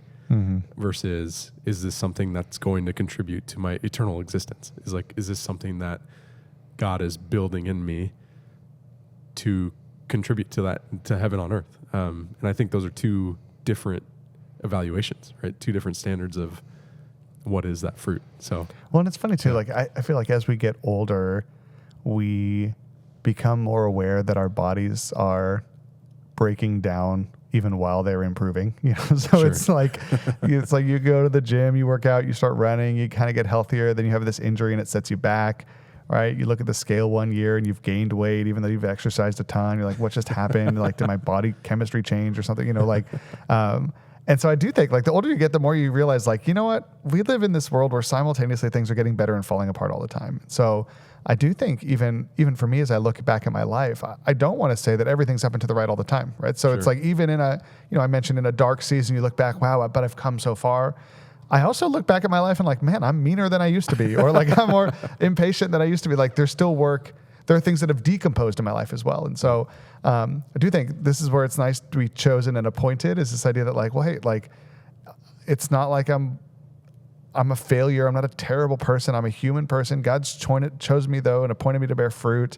Versus, is this something that's going to contribute to my eternal existence? Is this something that God is building in me to contribute to that, to heaven on earth? And I think those are two different evaluations, right? Two different standards of what is that fruit? So, well, and it's funny too. Like I feel like as we get older, we become more aware that our bodies are breaking down even while they're improving. So Sure. it's like you go to the gym, you work out, you start running, you kind of get healthier. Then you have this injury and it sets you back. Right? You look at the scale one year and you've gained weight, even though you've exercised a ton. You're like, what just happened? Like, did my body chemistry change or something? And so I do think, like, the older you get, the more you realize, like, you know what? We live in this world where simultaneously things are getting better and falling apart all the time. So I do think even for me, as I look back at my life, I don't want to say that everything's up and to the right all the time, right? So it's like, even in I mentioned in a dark season, you look back, wow, but I've come so far. I also look back at my life and like, man, I'm meaner than I used to be, or like I'm more impatient than I used to be. Like there's still work. There are things that have decomposed in my life as well. And so I do think this is where it's nice to be chosen and appointed, is this idea that like, well, hey, like it's not like I'm a failure. I'm not a terrible person. I'm a human person. God's chose me though and appointed me to bear fruit.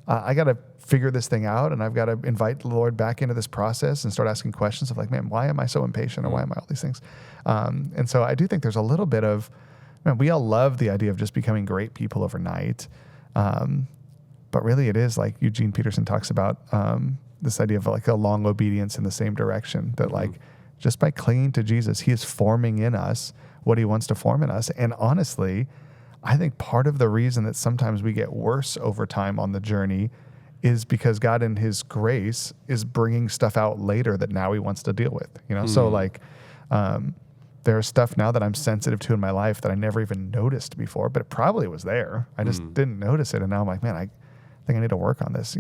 I got to figure this thing out, and I've got to invite the Lord back into this process and start asking questions of like, man, why am I so impatient, or why am I all these things? And so I do think there's a little bit of, man, we all love the idea of just becoming great people overnight. But really it is like Eugene Peterson talks about, this idea of like a long obedience in the same direction, that like just by clinging to Jesus, he is forming in us what he wants to form in us. And honestly, I think part of the reason that sometimes we get worse over time on the journey is because God in his grace is bringing stuff out later that now he wants to deal with, So like, there's stuff now that I'm sensitive to in my life that I never even noticed before, but it probably was there. I just didn't notice it. And now I'm like, man, I think I need to work on this,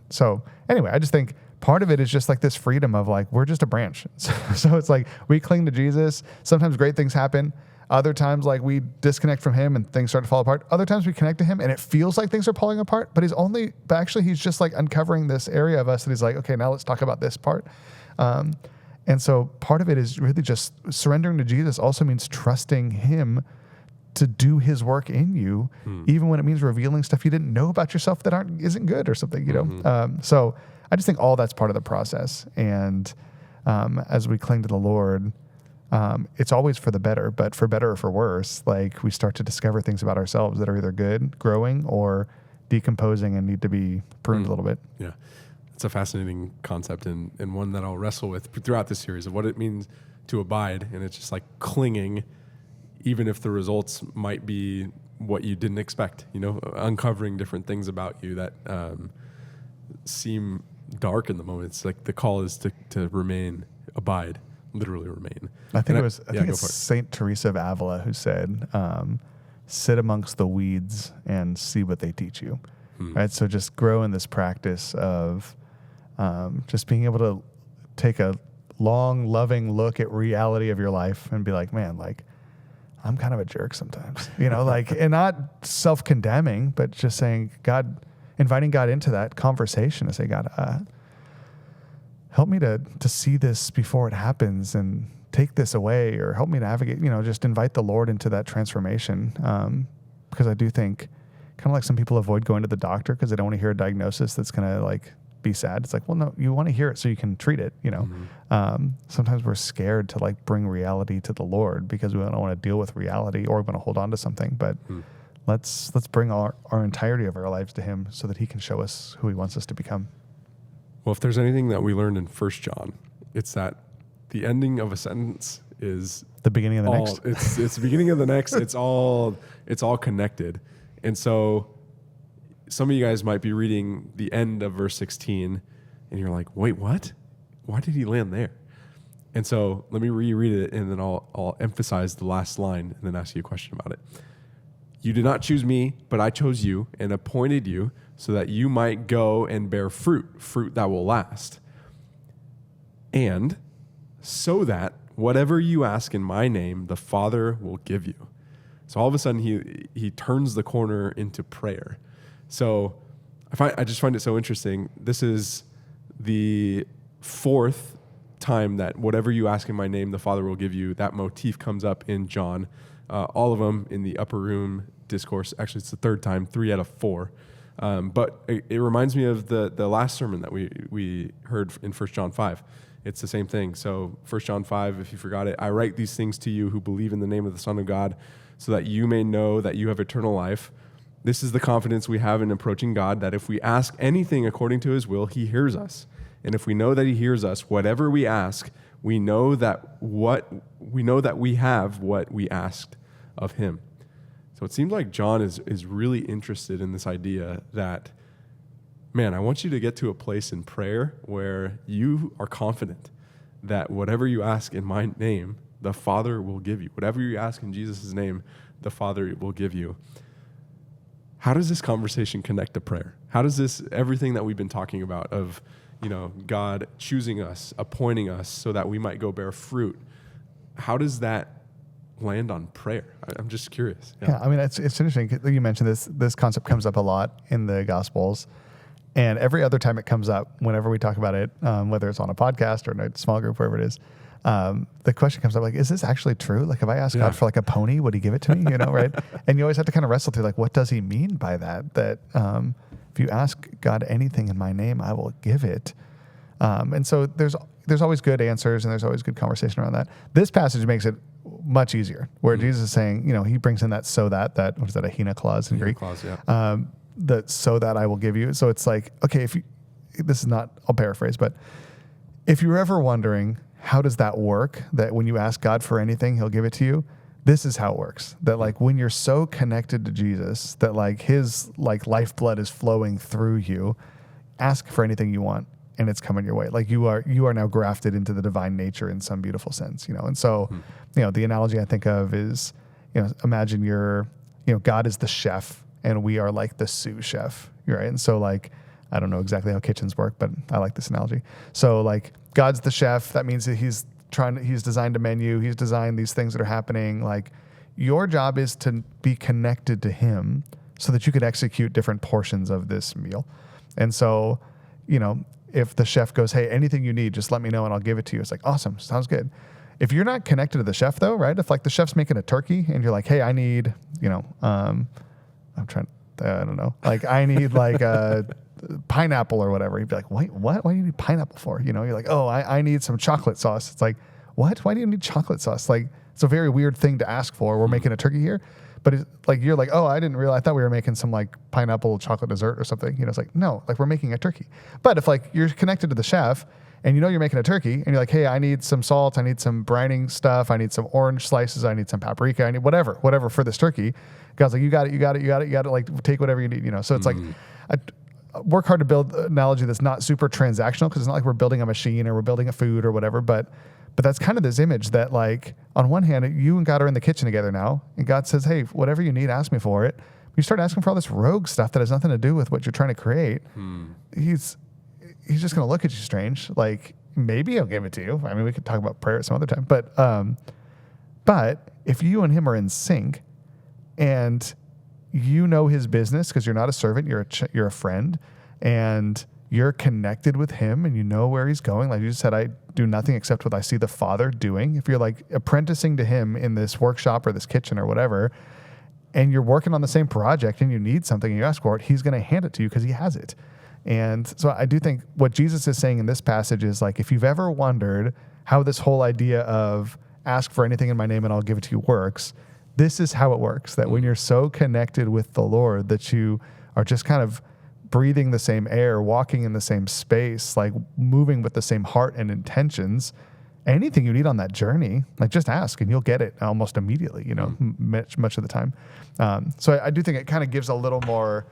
So anyway, I just think part of it is just like this freedom of like, we're just a branch. So it's like we cling to Jesus. Sometimes great things happen. Other times, like we disconnect from him and things start to fall apart. Other times we connect to him and it feels like things are falling apart, but actually he's just like uncovering this area of us that he's like, okay, now let's talk about this part. And so part of it is really just surrendering to Jesus also means trusting him to do his work in you, even when it means revealing stuff you didn't know about yourself that isn't good or something, So I just think all that's part of the process. And as we cling to the Lord, it's always for the better, but for better or for worse, like we start to discover things about ourselves that are either good, growing, or decomposing and need to be pruned a little bit. Yeah. It's a fascinating concept and one that I'll wrestle with throughout this series of what it means to abide. And it's just like clinging, even if the results might be what you didn't expect, uncovering different things about you that seem dark in the moment. It's like the call is to remain, abide, literally remain. I think it's Saint Teresa of Avila who said, sit amongst the weeds and see what they teach you. Right. So just grow in this practice of just being able to take a long, loving look at reality of your life and be like, man, like I'm kind of a jerk sometimes, and not self-condemning, but just saying inviting God into that conversation and say, God, help me to see this before it happens and take this away, or help me navigate, just invite the Lord into that transformation. Because I do think kind of like some people avoid going to the doctor because they don't want to hear a diagnosis that's going to like be sad. It's like, well, no, you want to hear it so you can treat it, Sometimes we're scared to like bring reality to the Lord because we don't want to deal with reality, or we want to hold on to something. But let's bring our entirety of our lives to him so that he can show us who he wants us to become. Well, if there's anything that we learned in 1 John, it's that the ending of a sentence is the beginning of the next. It's the beginning of the next. It's all connected. And so some of you guys might be reading the end of verse 16 and you're like, wait, what? Why did he land there? And so let me reread it, and then I'll emphasize the last line and then ask you a question about it. You did not choose me, but I chose you and appointed you so that you might go and bear fruit that will last. And so that whatever you ask in my name, the Father will give you. So all of a sudden he turns the corner into prayer. So I just find it so interesting. This is the fourth time that whatever you ask in my name, the Father will give you. That motif comes up in John. All of them in the upper room discourse. Actually, it's the third time, 3 out of 4. But it reminds me of the last sermon that we heard in 1 John 5. it's the same thing. So 1 John 5, if you forgot it, I write these things to you who believe in the name of the Son of God, so that you may know that you have eternal life. This is the confidence we have in approaching God, that if we ask anything according to his will, he hears us. And if we know that he hears us, whatever we ask, we know that we have what we asked of him. So it seems like John is really interested in this idea that, man, I want you to get to a place in prayer where you are confident that whatever you ask in my name, the Father will give you. Whatever you ask in Jesus' name, the Father will give you. How does this conversation connect to prayer? How does this, everything that we've been talking about of, God choosing us, appointing us so that we might go bear fruit, how does that land on prayer? I'm just curious. Yeah, I mean, it's interesting. You mentioned this concept comes up a lot in the Gospels. And every other time it comes up, whenever we talk about it, whether it's on a podcast or in a small group, wherever it is, the question comes up like, is this actually true? Like, if I ask God for like a pony, would he give it to me? Right? And you always have to kind of wrestle through like, what does he mean by that? That if you ask God anything in my name, I will give it. And so there's always good answers and there's always good conversation around that. This passage makes it much easier, where Jesus is saying, he brings in that what is that, a hina clause in Greek? Clause, yeah. That so that I will give you. So it's like, okay, this is not, I'll paraphrase, but if you're ever wondering, how does that work? That when you ask God for anything, he'll give it to you. This is how it works. That like when you're so connected to Jesus, that like his like lifeblood is flowing through you, ask for anything you want and it's coming your way. Like you are now grafted into the divine nature in some beautiful sense, And so, the analogy I think of is, imagine God is the chef and we are like the sous chef, right? And so like, I don't know exactly how kitchens work, but I like this analogy. So like God's the chef. That means that he's designed a menu. He's designed these things that are happening. Like your job is to be connected to him so that you could execute different portions of this meal. And so, if the chef goes, hey, anything you need, just let me know and I'll give it to you. It's like, awesome. Sounds good. If you're not connected to the chef though, right? If like the chef's making a turkey and you're like, hey, I need, I don't know. Like I need like a pineapple or whatever. You'd be like, wait, what? What do you need pineapple for? You're like, oh, I need some chocolate sauce. It's like, what? Why do you need chocolate sauce? Like, it's a very weird thing to ask for. We're making a turkey here. But it's like, you're like, oh, I didn't realize, I thought we were making some like pineapple chocolate dessert or something. It's like, no, like we're making a turkey. But if like you're connected to the chef and you're making a turkey and you're like, hey, I need some salt, I need some brining stuff, I need some orange slices, I need some paprika, I need whatever for this turkey. God's like, you got it, like take whatever you need, So it's like, I work hard to build an analogy that's not super transactional, because it's not like we're building a machine or we're building a food or whatever, but that's kind of this image that like, on one hand, you and God are in the kitchen together now, and God says, hey, whatever you need, ask me for it. You start asking for all this rogue stuff that has nothing to do with what you're trying to create. He's just going to look at you strange. Like, maybe he'll give it to you. I mean, we could talk about prayer at some other time, but if you and him are in sync and you know his business, because you're not a servant, you're a friend, and you're connected with him and you know where he's going. Like you just said, I do nothing except what I see the Father doing. If you're like apprenticing to him in this workshop or this kitchen or whatever, and you're working on the same project and you need something and you ask for it, he's going to hand it to you because he has it. And so I do think what Jesus is saying in this passage is like, if you've ever wondered how this whole idea of ask for anything in my name and I'll give it to you works, this is how it works. That when you're so connected with the Lord that you are just kind of breathing the same air, walking in the same space, like moving with the same heart and intentions, anything you need on that journey, like just ask and you'll get it almost immediately, much of the time. So I do think it kind of gives a little more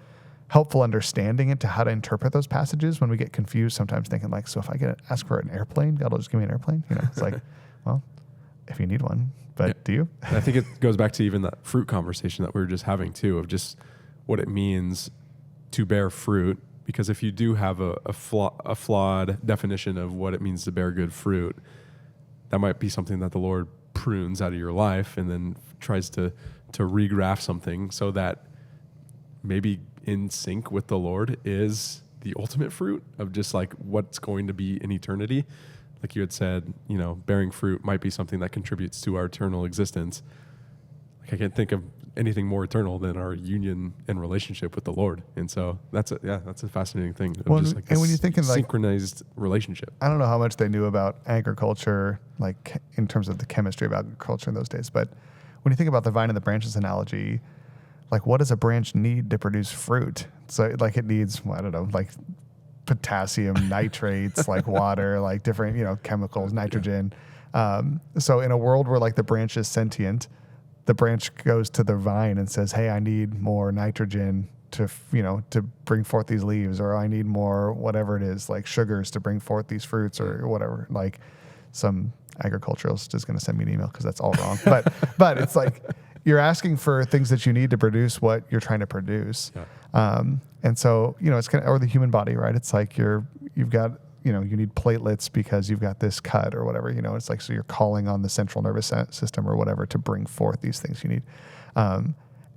helpful understanding into how to interpret those passages when we get confused, sometimes thinking like, so if I ask for an airplane, God will just give me an airplane. It's like, well, if you need one, but do you? I think it goes back to even that fruit conversation that we were just having too, of just what it means to bear fruit. Because if you do have a flawed definition of what it means to bear good fruit, that might be something that the Lord prunes out of your life and then tries to regraft something so that maybe in sync with the Lord is the ultimate fruit of just like what's going to be in eternity. Like you had said, bearing fruit might be something that contributes to our eternal existence. like I can't think of anything more eternal than our union and relationship with the Lord. And so that's a fascinating thing. Of Well, just like and when you're thinking like synchronized relationship. I don't know how much they knew about agriculture, like in terms of the chemistry of agriculture in those days, but when you think about the vine and the branches analogy, like what does a branch need to produce fruit? So like it needs, well, I don't know, like potassium, nitrates, like water, like different, chemicals, nitrogen. So in a world where like the branch is sentient, the branch goes to the vine and says, hey, I need more nitrogen to bring forth these leaves, or I need more, whatever it is, like sugars to bring forth these fruits or whatever. Like some agriculturalist is going to send me an email because that's all wrong. But it's like you're asking for things that you need to produce what you're trying to produce. Yeah. And so, it's kind of, or the human body, right? It's like you've got, you need platelets because you've got this cut or whatever, it's like, so you're calling on the central nervous system or whatever to bring forth these things you need.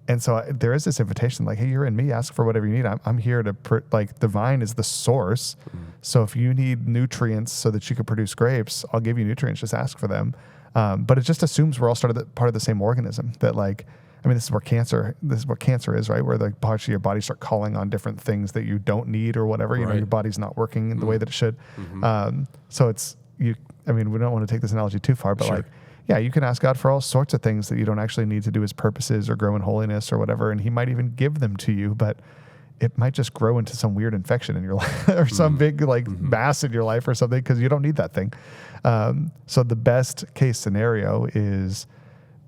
And so there is this invitation like, hey, you're in me, ask for whatever you need. I'm here to, like the vine is the source. Mm-hmm. So if you need nutrients so that you can produce grapes, I'll give you nutrients, just ask for them. But it just assumes we're all part of the same organism that like, this is what cancer is, right? Where the parts of your body start calling on different things that you don't need or whatever, right. Your body's not working in the way that it should. Mm-hmm. So it's, we don't want to take this analogy too far, but like, yeah, you can ask God for all sorts of things that you don't actually need to do his purposes or grow in holiness or whatever. And he might even give them to you, but it might just grow into some weird infection in your life or some big mass in your life or something, because you don't need that thing. So the best case scenario is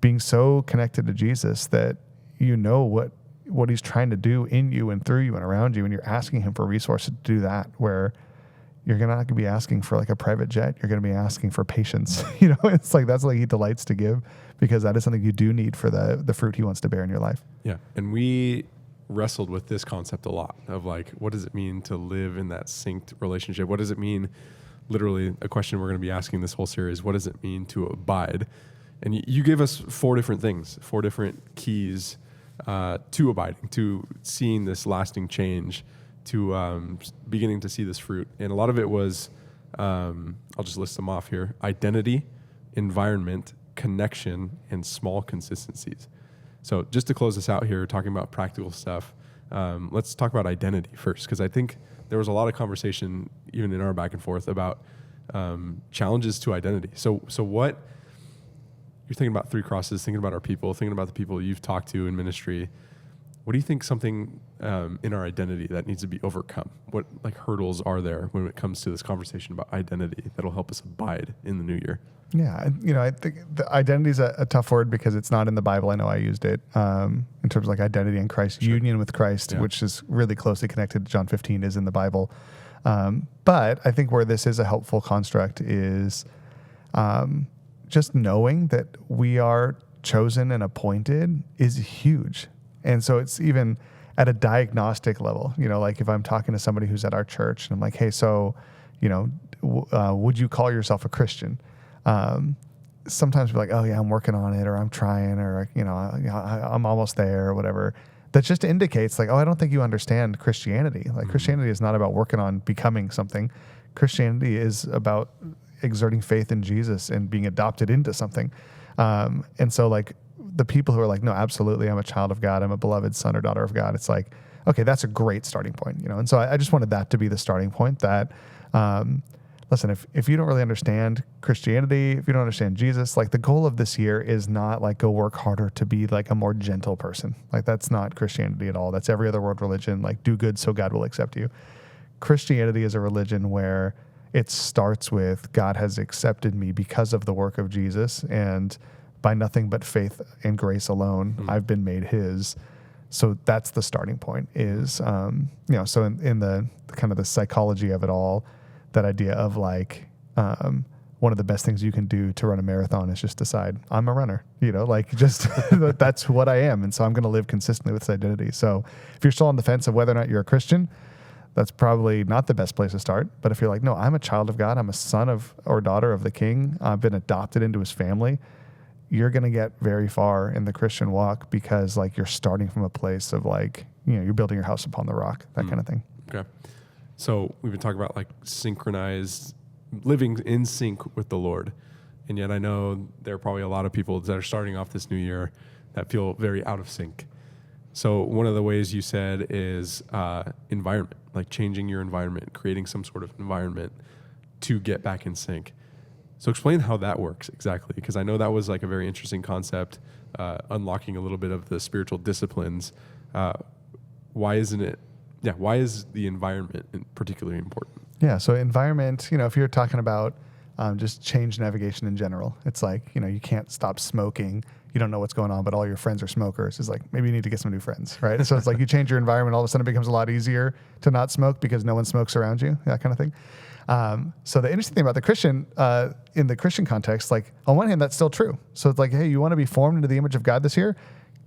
being so connected to Jesus that what he's trying to do in you and through you and around you, and you're asking him for resources to do that, where you're not going to be asking for like a private jet. You're going to be asking for patience. It's like that's like he delights to give, because that is something you do need for the fruit he wants to bear in your life. Yeah. And we wrestled with this concept a lot of like, what does it mean to live in that synced relationship? What does it mean? Literally a question we're going to be asking this whole series. What does it mean to abide? And you gave us 4 different things, 4 different keys to abiding, to seeing this lasting change, to beginning to see this fruit. And a lot of it was, I'll just list them off here: identity, environment, connection, and small consistencies. So just to close this out here, talking about practical stuff, let's talk about identity first, because I think there was a lot of conversation, even in our back and forth, about challenges to identity. So what... You're thinking about 3 Crosses, thinking about our people, thinking about the people you've talked to in ministry. What do you think something in our identity that needs to be overcome? What like hurdles are there when it comes to this conversation about identity that'll help us abide in the new year? Yeah, I think the identity is a tough word because it's not in the Bible. I know I used it in terms of like identity in Christ, union with Christ, which is really closely connected to John 15, is in the Bible. But I think where this is a helpful construct is just knowing that we are chosen and appointed is huge. And so it's even at a diagnostic level, like if I'm talking to somebody who's at our church and I'm like, hey, so, would you call yourself a Christian? Sometimes we're like, oh yeah, I'm working on it, or I'm trying, or, I'm almost there or whatever. That just indicates like, oh, I don't think you understand Christianity. Like Christianity is not about working on becoming something. Christianity is about exerting faith in Jesus and being adopted into something. And so like the people who are like, no, absolutely, I'm a child of God, I'm a beloved son or daughter of God. It's like, okay, that's a great starting point, And so I just wanted that to be the starting point that, listen, if you don't really understand Christianity, if you don't understand Jesus, like the goal of this year is not like go work harder to be like a more gentle person. Like that's not Christianity at all. That's every other world religion. Like do good so God will accept you. Christianity is a religion where it starts with God has accepted me because of the work of Jesus, and by nothing but faith and grace alone, I've been made his. So that's the starting point is, so in the kind of the psychology of it all, that idea of like, one of the best things you can do to run a marathon is just decide I'm a runner, just that's what I am. And so I'm going to live consistently with this identity. So if you're still on the fence of whether or not you're a Christian, that's probably not the best place to start. But if you're like, no, I'm a child of God, I'm a son of or daughter of the King, I've been adopted into his family, you're going to get very far in the Christian walk because like you're starting from a place of like, you're building your house upon the rock, that kind of thing. Okay. So we've been talking about like synchronized living in sync with the Lord. And yet I know there are probably a lot of people that are starting off this new year that feel very out of sync. So one of the ways you said is environment, like changing your environment, creating some sort of environment to get back in sync. So explain how that works exactly, because I know that was like a very interesting concept, unlocking a little bit of the spiritual disciplines. Why is the environment particularly important? Yeah, so environment, if you're talking about just change navigation in general, it's like, you can't stop smoking. You don't know what's going on, but all your friends are smokers. It's like, maybe you need to get some new friends, right? So it's like you change your environment, all of a sudden it becomes a lot easier to not smoke because no one smokes around you, that kind of thing. So the interesting thing about the Christian, in the Christian context, like on one hand, that's still true. So it's like, hey, you want to be formed into the image of God this year?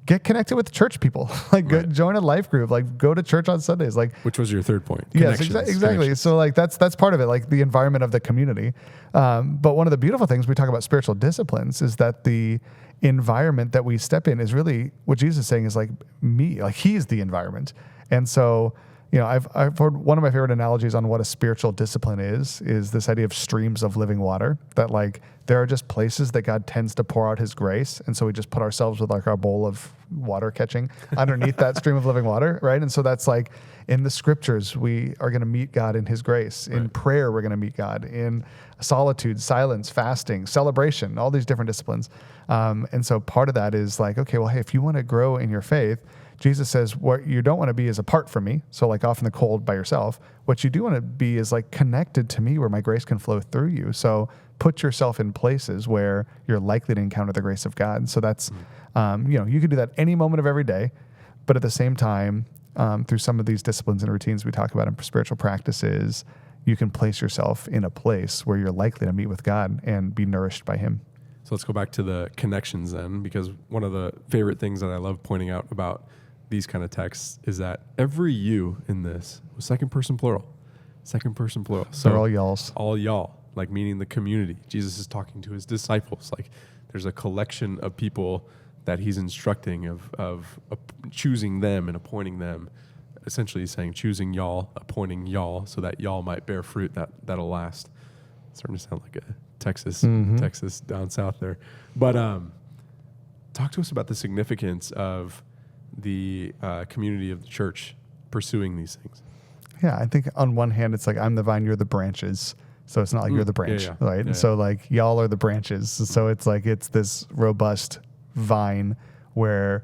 Get connected with the church people, go join a life group, go to church on Sundays, which was your third point. Yes, exactly. So that's part of it, like the environment of the community. But one of the beautiful things we talk about spiritual disciplines is that the environment that we step in is really what Jesus is saying is like me, like he's the environment. And so, I've heard one of my favorite analogies on what a spiritual discipline is this idea of streams of living water, that like there are just places that God tends to pour out his grace. And so we just put ourselves with like our bowl of water catching underneath that stream of living water, right? And so that's like in the scriptures, we are going to meet God in his grace. In prayer, we're going to meet God. In solitude, silence, fasting, celebration, all these different disciplines. And so part of that is like, okay, well, hey, if you want to grow in your faith, Jesus says what you don't want to be is apart from me, so like off in the cold by yourself. What you do want to be is like connected to me where my grace can flow through you. So put yourself in places where you're likely to encounter the grace of God. So that's, you can do that any moment of every day, but at the same time, through some of these disciplines and routines we talk about in spiritual practices, you can place yourself in a place where you're likely to meet with God and be nourished by him. So let's go back to the connections then, because one of the favorite things that I love pointing out about these kind of texts is that every you in this was second person plural. So they're all y'alls. All y'all, like meaning the community. Jesus is talking to his disciples. Like there's a collection of people that he's instructing of choosing them and appointing them. Essentially he's saying choosing y'all, appointing y'all so that y'all might bear fruit that'll last. It's starting to sound like a Texas down south there. But talk to us about the significance of the community of the church pursuing these things. Yeah, I think on one hand, it's like I'm the vine, you're the branches. So it's not like you're the branch, right? And so like y'all are the branches. So it's like it's this robust vine where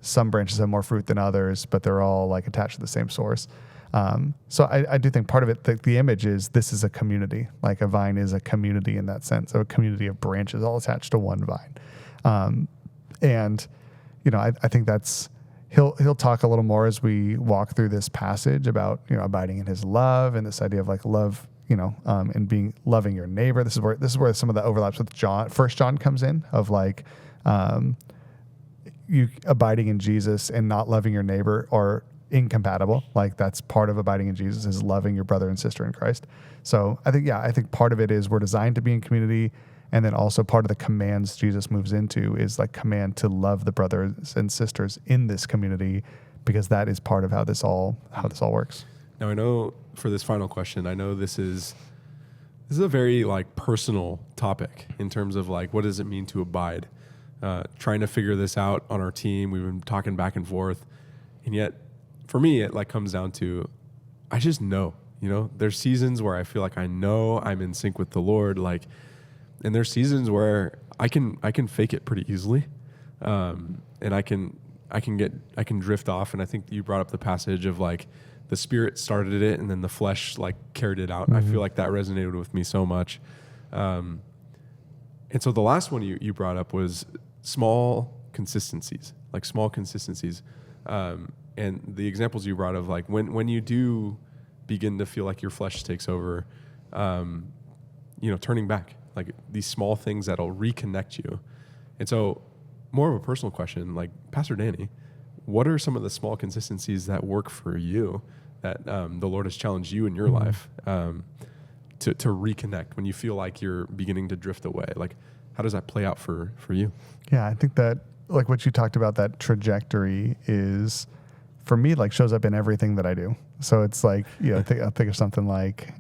some branches have more fruit than others, but they're all like attached to the same source. So I do think part of it, the image is this is a community. Like a vine is a community in that sense, so a community of branches all attached to one vine. And I think that's he'll talk a little more as we walk through this passage about abiding in his love and this idea of like love, and loving your neighbor. This is where some of the overlaps with First John comes in of like you abiding in Jesus and not loving your neighbor are incompatible. Like that's part of abiding in Jesus is loving your brother and sister in Christ. So I think part of it is we're designed to be in community. And then also part of the commands Jesus moves into is like command to love the brothers and sisters in this community, because that is part of how this all works. Now I know for this final question, I know this is a very like personal topic in terms of like what does it mean to abide? Trying to figure this out on our team. We've been talking back and forth, and yet for me it like comes down to I just know. There's seasons where I feel like I know I'm in sync with the Lord, like. And there's seasons where I can fake it pretty easily, and I can drift off. And I think you brought up the passage of like the Spirit started it, and then the flesh like carried it out. Mm-hmm. And I feel like that resonated with me so much. And so the last one you brought up was small consistencies. And the examples you brought of like when you do begin to feel like your flesh takes over, turning back. Like these small things that'll reconnect you. And so more of a personal question, like Pastor Danny, what are some of the small consistencies that work for you that the Lord has challenged you in your life to reconnect when you feel like you're beginning to drift away? Like how does that play out for you? Yeah, I think that like what you talked about, that trajectory is for me, like shows up in everything that I do. So it's like, I'll think of something like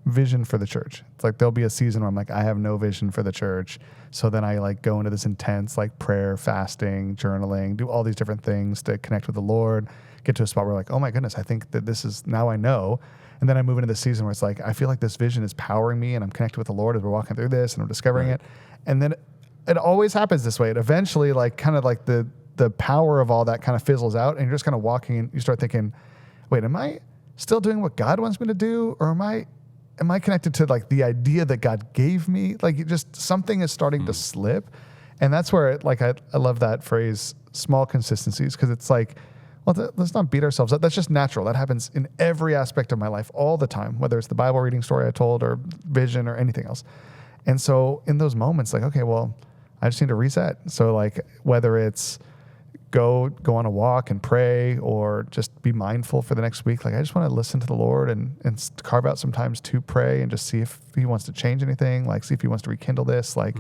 vision for the church. It's like there'll be a season where I'm like, I have no vision for the church. So then I like go into this intense like prayer, fasting, journaling, do all these different things to connect with the Lord, get to a spot where like, oh my goodness, I think that this is, now I know. And then I move into the season where it's like, I feel like this vision is powering me and I'm connected with the Lord as we're walking through this and I'm discovering it. And then it always happens this way. It eventually like kind of like the power of all that kind of fizzles out and you're just kind of walking and you start thinking, wait, am I still doing what God wants me to do? Or am I connected to like the idea that God gave me? Like something is starting to slip. And that's where I love that phrase, small consistencies. Cause it's like, well, let's not beat ourselves up. That's just natural. That happens in every aspect of my life all the time, whether it's the Bible reading story I told or vision or anything else. And so in those moments, like, okay, well, I just need to reset. So like whether it's go on a walk and pray or just be mindful for the next week. Like I just want to listen to the Lord and carve out some times to pray and just see if he wants to change anything, like see if he wants to rekindle this. Like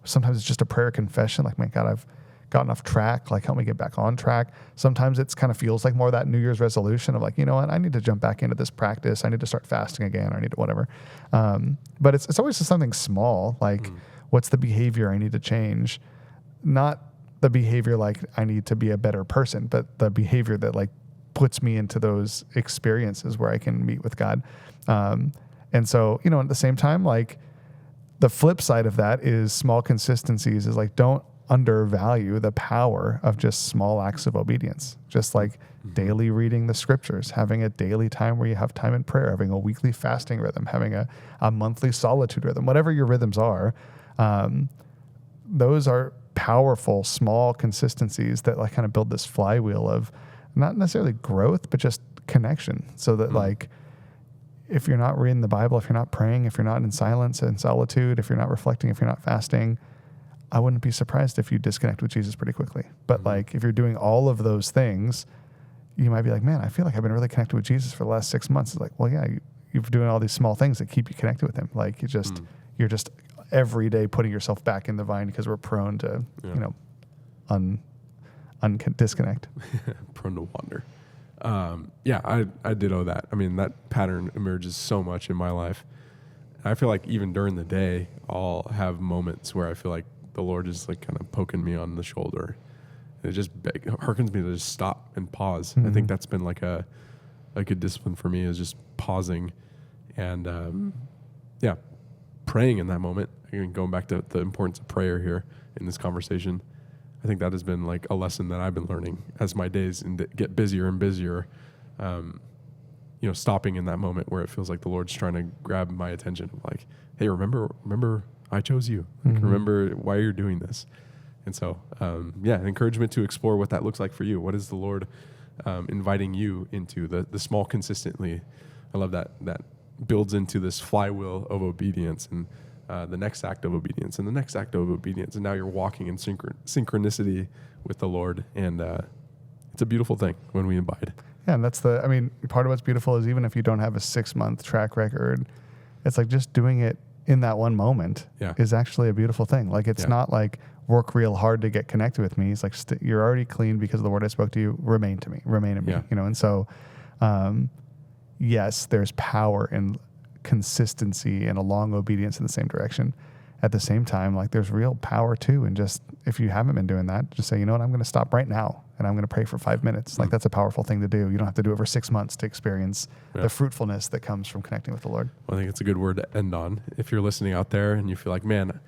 sometimes it's just a prayer confession. Like, man, God, I've gotten off track. Like help me get back on track. Sometimes it's kind of feels like more of that New Year's resolution of like, you know what, I need to jump back into this practice. I need to start fasting again. Or I need to whatever. But it's always just something small. Like what's the behavior I need to change? Not the behavior like I need to be a better person, but the behavior that like puts me into those experiences where I can meet with God. And so, at the same time, like the flip side of that is small consistencies is like, don't undervalue the power of just small acts of obedience. Just like daily reading the scriptures, having a daily time where you have time in prayer, having a weekly fasting rhythm, having a monthly solitude rhythm, whatever your rhythms are. Those are powerful, small consistencies that like kind of build this flywheel of not necessarily growth, but just connection. So that like, if you're not reading the Bible, if you're not praying, if you're not in silence and solitude, if you're not reflecting, if you're not fasting, I wouldn't be surprised if you disconnect with Jesus pretty quickly. But like, if you're doing all of those things, you might be like, man, I feel like I've been really connected with Jesus for the last 6 months. It's like, well, yeah, you're doing all these small things that keep you connected with him. Like you're just every day putting yourself back in the vine because we're prone to, disconnect. Prone to wander. I ditto that. I mean, that pattern emerges so much in my life. I feel like even during the day, I'll have moments where I feel like the Lord is like kind of poking me on the shoulder. And it just harkens me to just stop and pause. I think that's been like a good discipline for me is just pausing and, praying in that moment. Again, going back to the importance of prayer here in this conversation. I think that has been like a lesson that I've been learning as my days get busier and busier. Stopping in that moment where it feels like the Lord's trying to grab my attention. Like, hey, remember, I chose you. Like, remember why you're doing this. And so, an encouragement to explore what that looks like for you. What is the Lord inviting you into the small consistently? I love that builds into this flywheel of obedience and the next act of obedience and the next act of obedience. And now you're walking in synchronicity with the Lord. And it's a beautiful thing when we abide. Yeah, and part of what's beautiful is even if you don't have a 6-month track record, it's like just doing it in that one moment is actually a beautiful thing. Like it's not like work real hard to get connected with me. It's like you're already clean because of the word I spoke to you. Remain in me. And so, yes, there's power in consistency and a long obedience in the same direction. At the same time, like there's real power too. And just, if you haven't been doing that, just say, you know what, I'm going to stop right now and I'm going to pray for 5 minutes. Like that's a powerful thing to do. You don't have to do it for 6 months to experience the fruitfulness that comes from connecting with the Lord. Well, I think it's a good word to end on. If you're listening out there and you feel like, man,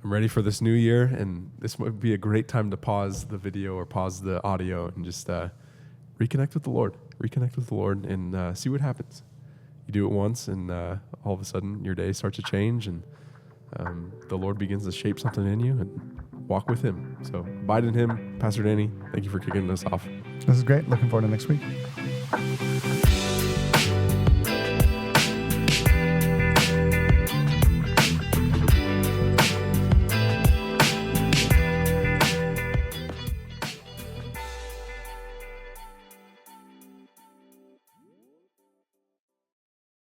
I'm ready for this new year and this would be a great time to pause the video or pause the audio and just reconnect with the Lord and see what happens. You do it once and all of a sudden your day starts to change and the Lord begins to shape something in you and walk with him. So abide in him. Pastor Danny, thank you for kicking this off. This is great. Looking forward to next week.